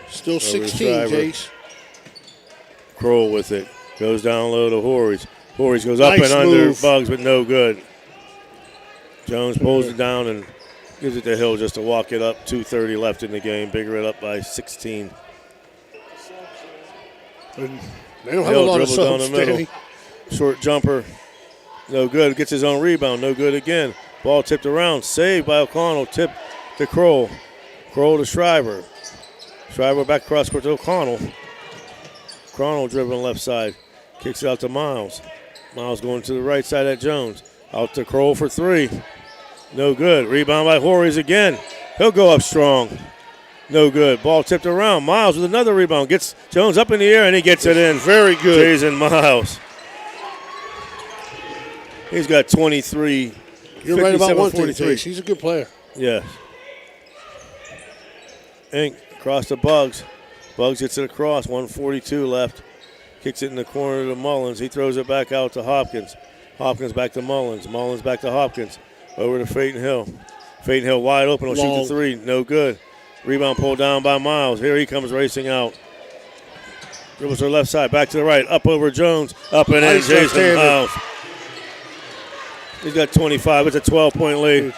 Still Over 16, Jace. Kroll with it. Goes down low to Horries. Horries goes up Nice and under move. Bugs, but no good. Jones pulls it down and gives it to Hill just to walk it up. 2:30 left in the game. Big Red up by 16. And they don't have Hill a lot of dribbles down subs, the middle. Danny. Short jumper. No good. Gets his own rebound. No good again. Ball tipped around. Saved by O'Connell. Tip to Kroll. Kroll to Shriver. Shriver back across court to O'Connell. O'Connell dribbling left side. Kicks it out to Miles. Miles going to the right side at Jones. Out to Kroll for 3. No good. Rebound by Horries again. He'll go up strong. No good. Ball tipped around. Miles with another rebound. Gets Jones up in the air and he gets it in. Very good. Jason Miles. He's got 23. You're right about one thing, 43. Jace. He's a good player. Yes. Ink across to Bugs. Bugs gets it across. 1:42 left. Kicks it in the corner to Mullins. He throws it back out to Hopkins. Hopkins back to Mullins. Mullins back to Hopkins. Over to Peyton Hill. Peyton Hill wide open. Will shoot the 3. No good. Rebound pulled down by Miles. Here he comes racing out. Dribbles to the left side. Back to the right. Up over Jones. Up and in. Nice Jason left-handed. Miles. He's got 25. It's a 12-point lead.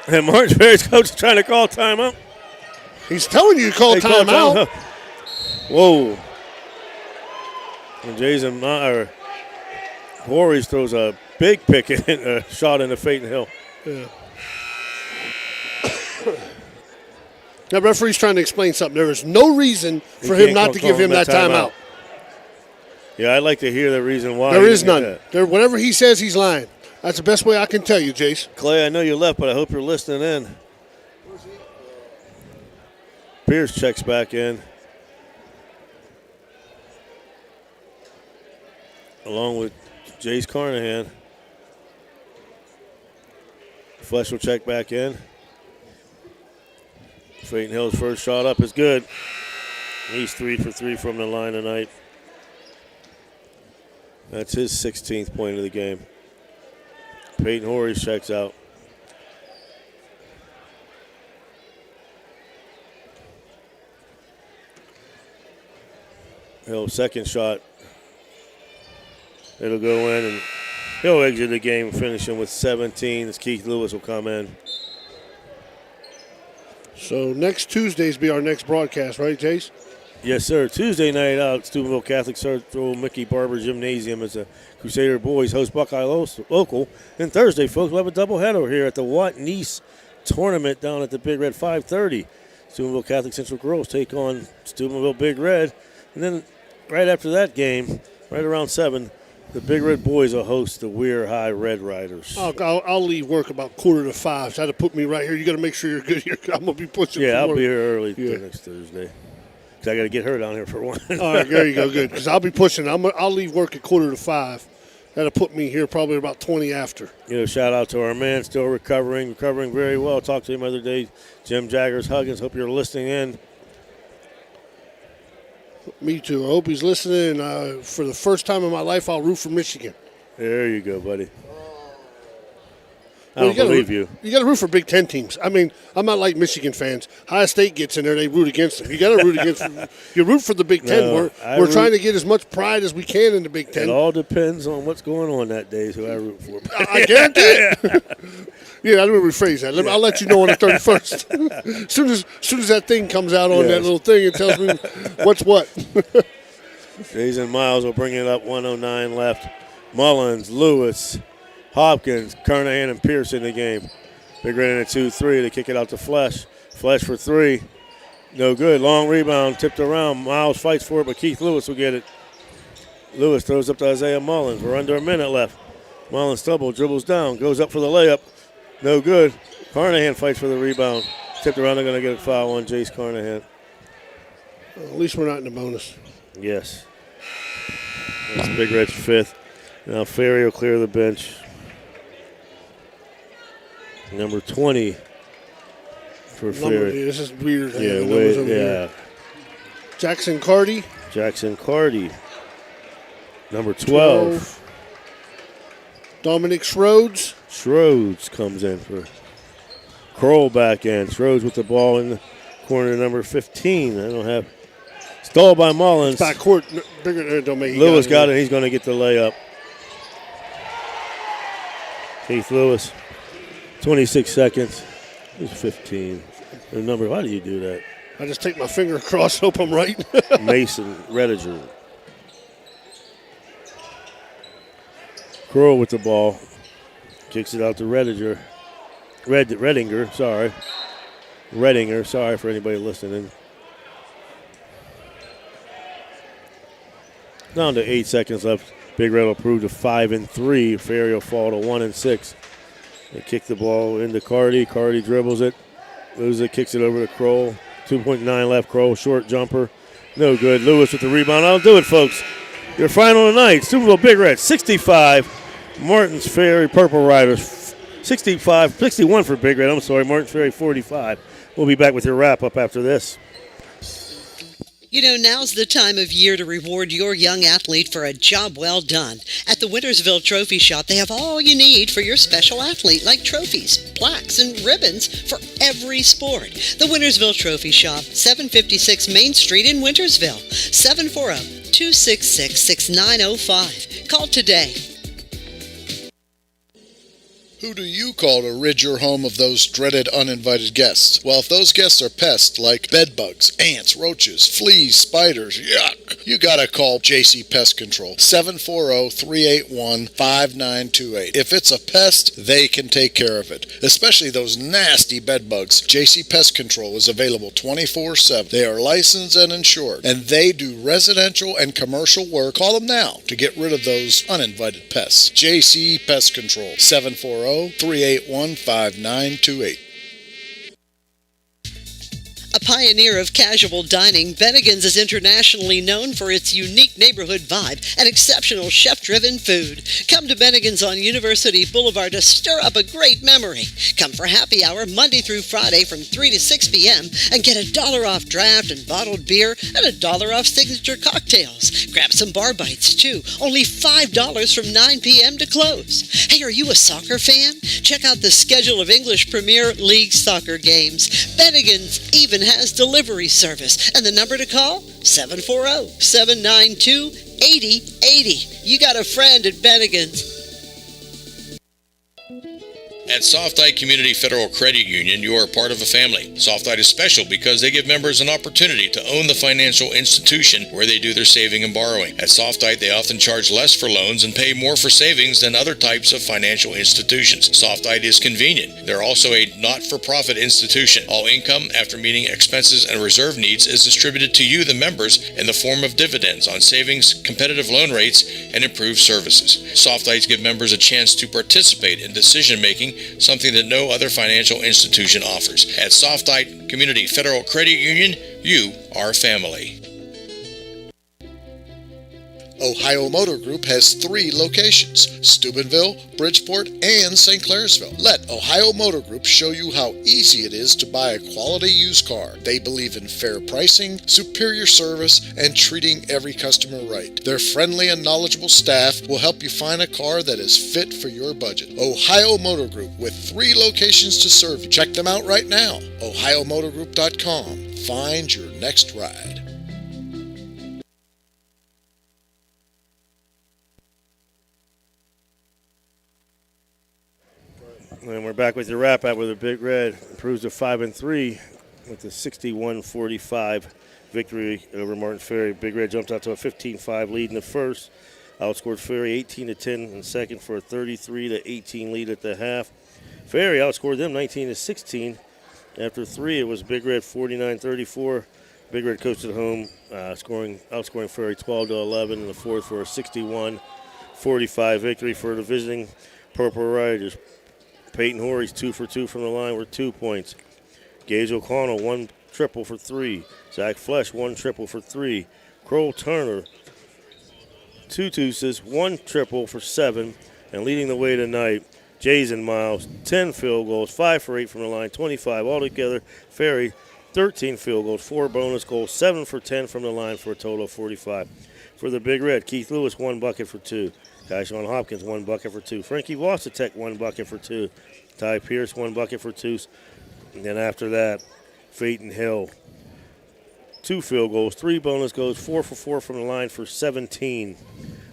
And Martin Ferry's coach is trying to call timeout. He's telling you to call timeout. Whoa. And Jason Horries throws a big pick in, a shot into Peyton Hill. Yeah. That referee's trying to explain something. There is no reason for him not to give him that timeout. Yeah, I'd like to hear the reason why. There is none. Whatever he says, he's lying. That's the best way I can tell you, Jace. Clay, I know you left, but I hope you're listening in. Pierce checks back in. Along with Jace Carnahan. Flesh will check back in. Peyton Hill's first shot up is good. He's 3 for 3 from the line tonight. That's his 16th point of the game. Peyton Horries checks out. Hill, second shot. It'll go in, and he'll exit the game, finishing with 17 as Keith Lewis will come in. So next Tuesday's be our next broadcast, right, Jace? Yes, sir. Tuesday night out at Steubenville Catholic Central Mickey Barber Gymnasium as the Crusader Boys host Buckeye Local. And Thursday, folks, we'll have a doubleheader here at the Watt Nice tournament down at the Big Red 5:30. Steubenville Catholic Central girls take on Steubenville Big Red. And then right after that game, right around 7, the Big Red Boys will host the Weir High Red Riders. I'll leave work about 4:45. So that'll put me right here. You got to make sure you're good here. I'm going to be pushing Yeah, I'll forward. be here early next Thursday. Because I got to get her down here for one. All right, there you go. Good. Because I'll be pushing. I'll leave work at 4:45. That'll put me here probably about 20 after. You know, shout out to our man, still recovering very well. Talked to him the other day, Jim Jaggers Huggins. Hope you're listening in. Me too. I hope he's listening. For the first time in my life, I'll root for Michigan. There you go, buddy. I Well, don't believe you. You got to root for Big Ten teams. I mean, I'm not like Michigan fans. Ohio State gets in there, they root against them. You got to root against them. You root for the Big Ten. No, We're trying to get as much pride as we can in the Big Ten. It all depends on what's going on that day, is who I root for. I guarantee it. Yeah, I'm going to rephrase that. I'll let you know on the 31st. Soon as that thing comes out on that little thing, it tells me what's what. Jason Miles will bring it up, 1:09 left. Mullins, Lewis, Hopkins, Carnahan, and Pierce in the game. Big Red in a 2-3. They kick it out to Flesh. Flesh for 3. No good. Long rebound, tipped around. Miles fights for it, but Keith Lewis will get it. Lewis throws up to Isaiah Mullins. We're under a minute left. Mullins dribbles down, goes up for the layup. No good. Carnahan fights for the rebound. Tipped around, they're going to get a foul on Jace Carnahan. Well, at least we're not in the bonus. Yes. That's Big Red's fifth. Now Ferry will clear the bench. Number 20 for Ferry. This is weird. Yeah, Jackson Carty. Number 12. Dominic Schroeds. Schroeds comes in for Kroll back in. Schroeds with the ball in the corner, number 15. I don't have. Stalled by Mullins. Back court. Bigger don't make. Lewis got it. He's going to get the layup. Keith Lewis. 26 seconds. He's 15. The number. Why do you do that? I just take my finger across, hope I'm right. Mason Rediger. Kroll with the ball. Kicks it out to Redinger. Redinger, sorry for anybody listening. Down to 8 seconds left. Big Red will prove to 5-3. Ferry will fall to 1-6. They kick the ball into Carty. Carty dribbles it. Loses it, kicks it over to Kroll. 2.9 left. Kroll, short jumper. No good. Lewis with the rebound. That'll do it, folks. Your final tonight. Steubenville Big Red 65. Martins Ferry Purple Riders 61 for Big Red. I'm sorry, Martins Ferry 45. We'll be back with your wrap-up after this. You know, now's the time of year to reward your young athlete for a job well done. At the Wintersville Trophy Shop, they have all you need for your special athlete, like trophies, plaques, and ribbons for every sport. The Wintersville Trophy Shop, 756 Main Street in Wintersville, 740-266-6905. Call today. Who do you call to rid your home of those dreaded uninvited guests? Well, if those guests are pests like bedbugs, ants, roaches, fleas, spiders, yuck, you gotta call JC Pest Control, 740-381-5928. If it's a pest, they can take care of it, especially those nasty bedbugs. JC Pest Control is available 24/7. They are licensed and insured, and they do residential and commercial work. Call them now to get rid of those uninvited pests. JC Pest Control, 740-381-5928. A pioneer of casual dining, Bennigan's is internationally known for its unique neighborhood vibe and exceptional chef-driven food. Come to Bennigan's on University Boulevard to stir up a great memory. Come for happy hour Monday through Friday from 3 to 6 p.m. and get $1 off draft and bottled beer and $1 off signature cocktails. Grab some bar bites too. Only $5 from 9 p.m. to close. Hey, are you a soccer fan? Check out the schedule of English Premier League soccer games. Bennigan's even has delivery service, and the number to call, 740-792-8080. You got a friend at Bennigan's. At Softite Community Federal Credit Union, you are part of a family. Softite is special because they give members an opportunity to own the financial institution where they do their saving and borrowing. At Softite, they often charge less for loans and pay more for savings than other types of financial institutions. Softite is convenient. They're also a not-for-profit institution. All income, after meeting expenses and reserve needs, is distributed to you, the members, in the form of dividends on savings, competitive loan rates, and improved services. Softites give members a chance to participate in decision-making, something that no other financial institution offers. At Softite Community Federal Credit Union, you are family. Ohio Motor Group has 3 locations, Steubenville, Bridgeport, and St. Clairsville. Let Ohio Motor Group show you how easy it is to buy a quality used car. They believe in fair pricing, superior service, and treating every customer right. Their friendly and knowledgeable staff will help you find a car that is fit for your budget. Ohio Motor Group, with 3 locations to serve you. Check them out right now. OhioMotorGroup.com. Find your next ride. And we're back with your wrap-up with a Big Red. Improves to 5-3 with a 61-45 victory over Martins Ferry. Big Red jumps out to a 15-5 lead in the first. Outscored Ferry 18-10 in second for a 33-18 lead at the half. Ferry outscored them 19-16. After 3, it was Big Red 49-34. Big Red coached at home, outscoring Ferry 12-11 in the fourth for a 61-45 victory for the visiting Purple Riders. Peyton Horry's 2 for 2 from the line with 2 points. Gage O'Connell, 1 triple for 3. Zach Flesh, 1 triple for 3. Kroll Turner, 2 deuces, 1 triple for 7. And leading the way tonight, Jason Miles, 10 field goals, 5 for 8 from the line, 25 altogether. Ferry, 13 field goals, 4 bonus goals, 7 for 10 from the line for a total of 45. For the Big Red, Keith Lewis, 1 bucket for 2. Tyshawn Hopkins, 1 bucket for 2. Frankie Wassatek, 1 bucket for 2. Ty Pierce, 1 bucket for 2. And then after that, Peyton Hill, 2 field goals, 3 bonus goals, 4 for 4 from the line for 17.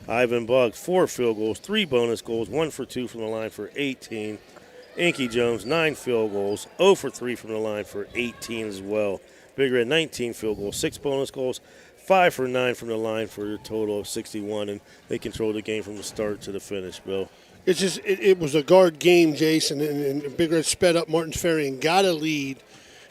Ivan Buggs, 4 field goals, 3 bonus goals, 1 for 2 from the line for 18. Inky Jones, 9 field goals, 0 for 3 from the line for 18 as well. Big Red, 19 field goals, 6 bonus goals, 5 for 9 from the line for a total of 61, and they controlled the game from the start to the finish, Bill. It's just it was a guard game, Jason, and Big Red sped up Martin Ferry and got a lead,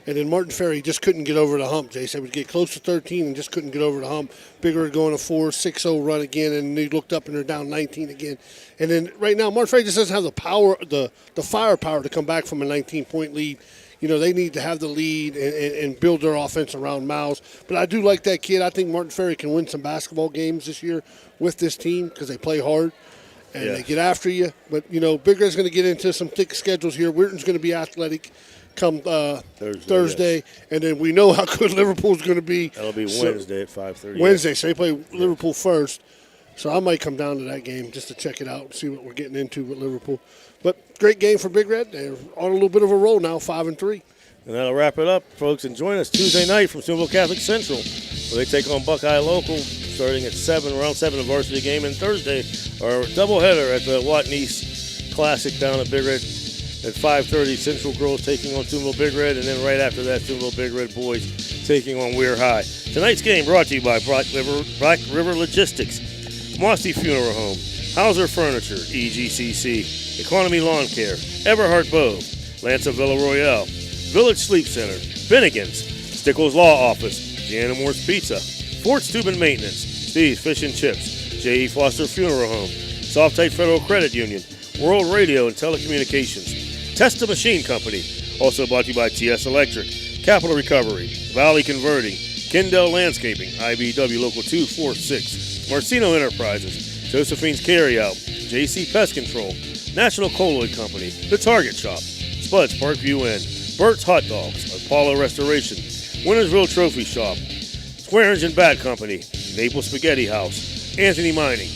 and then Martin Ferry just couldn't get over the hump, Jason. They would get close to 13 and just couldn't get over the hump. Big Red going a 4-6-0 run again, and they looked up and they're down 19 again. And then right now, Martin Ferry just doesn't have the power, the firepower to come back from a 19-point lead. You know, they need to have the lead and build their offense around Miles. But I do like that kid. I think Martin Ferry can win some basketball games this year with this team because they play hard and they get after you. But, you know, Big Red's going to get into some thick schedules here. Weirton's going to be athletic come Thursday. Yes. And then we know how good Liverpool's going to be. That'll be Wednesday at 5:30. Wednesday, so they play Liverpool first. So I might come down to that game just to check it out and see what we're getting into with Liverpool. But great game for Big Red. They're on a little bit of a roll now, 5-3. And that'll wrap it up, folks. And join us Tuesday night from Steubenville Catholic Central, where they take on Buckeye Local starting at 7, around 7, the varsity game. And Thursday, our doubleheader at the Watton East Classic down at Big Red at 5:30. Central Girls taking on Steubenville Big Red. And then right after that, Steubenville Big Red Boys taking on Weir High. Tonight's game brought to you by Black River Logistics, Mossy Funeral Home, Hauser Furniture, EGCC, Economy Lawn Care, Everhart Bove, Lanza Villa Royale, Village Sleep Center, Finnegan's, Stickles Law Office, Gianna Moore's Pizza, Fort Steuben Maintenance, Steve's Fish and Chips, J.E. Foster Funeral Home, Soft-Tite Federal Credit Union, World Radio and Telecommunications, Testa Machine Company, also brought to you by TS Electric, Capital Recovery, Valley Converting, Kendall Landscaping, IBW Local 246, Marcino Enterprises, Josephine's Carryout, JC Pest Control, National Colloid Company, The Target Shop, Spuds Parkview Inn, Burt's Hot Dogs, Apollo Restoration, Wintersville Trophy Shop, Square Engine Bat Company, Maple Spaghetti House, Anthony Mining,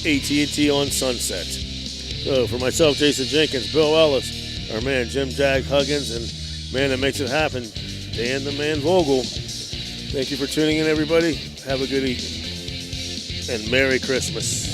AT&T on Sunset. So for myself, Jason Jenkins, Bill Ellis, our man Jim Jag Huggins, and man that makes it happen, Dan the Man Vogel. Thank you for tuning in, everybody. Have a good evening. And Merry Christmas.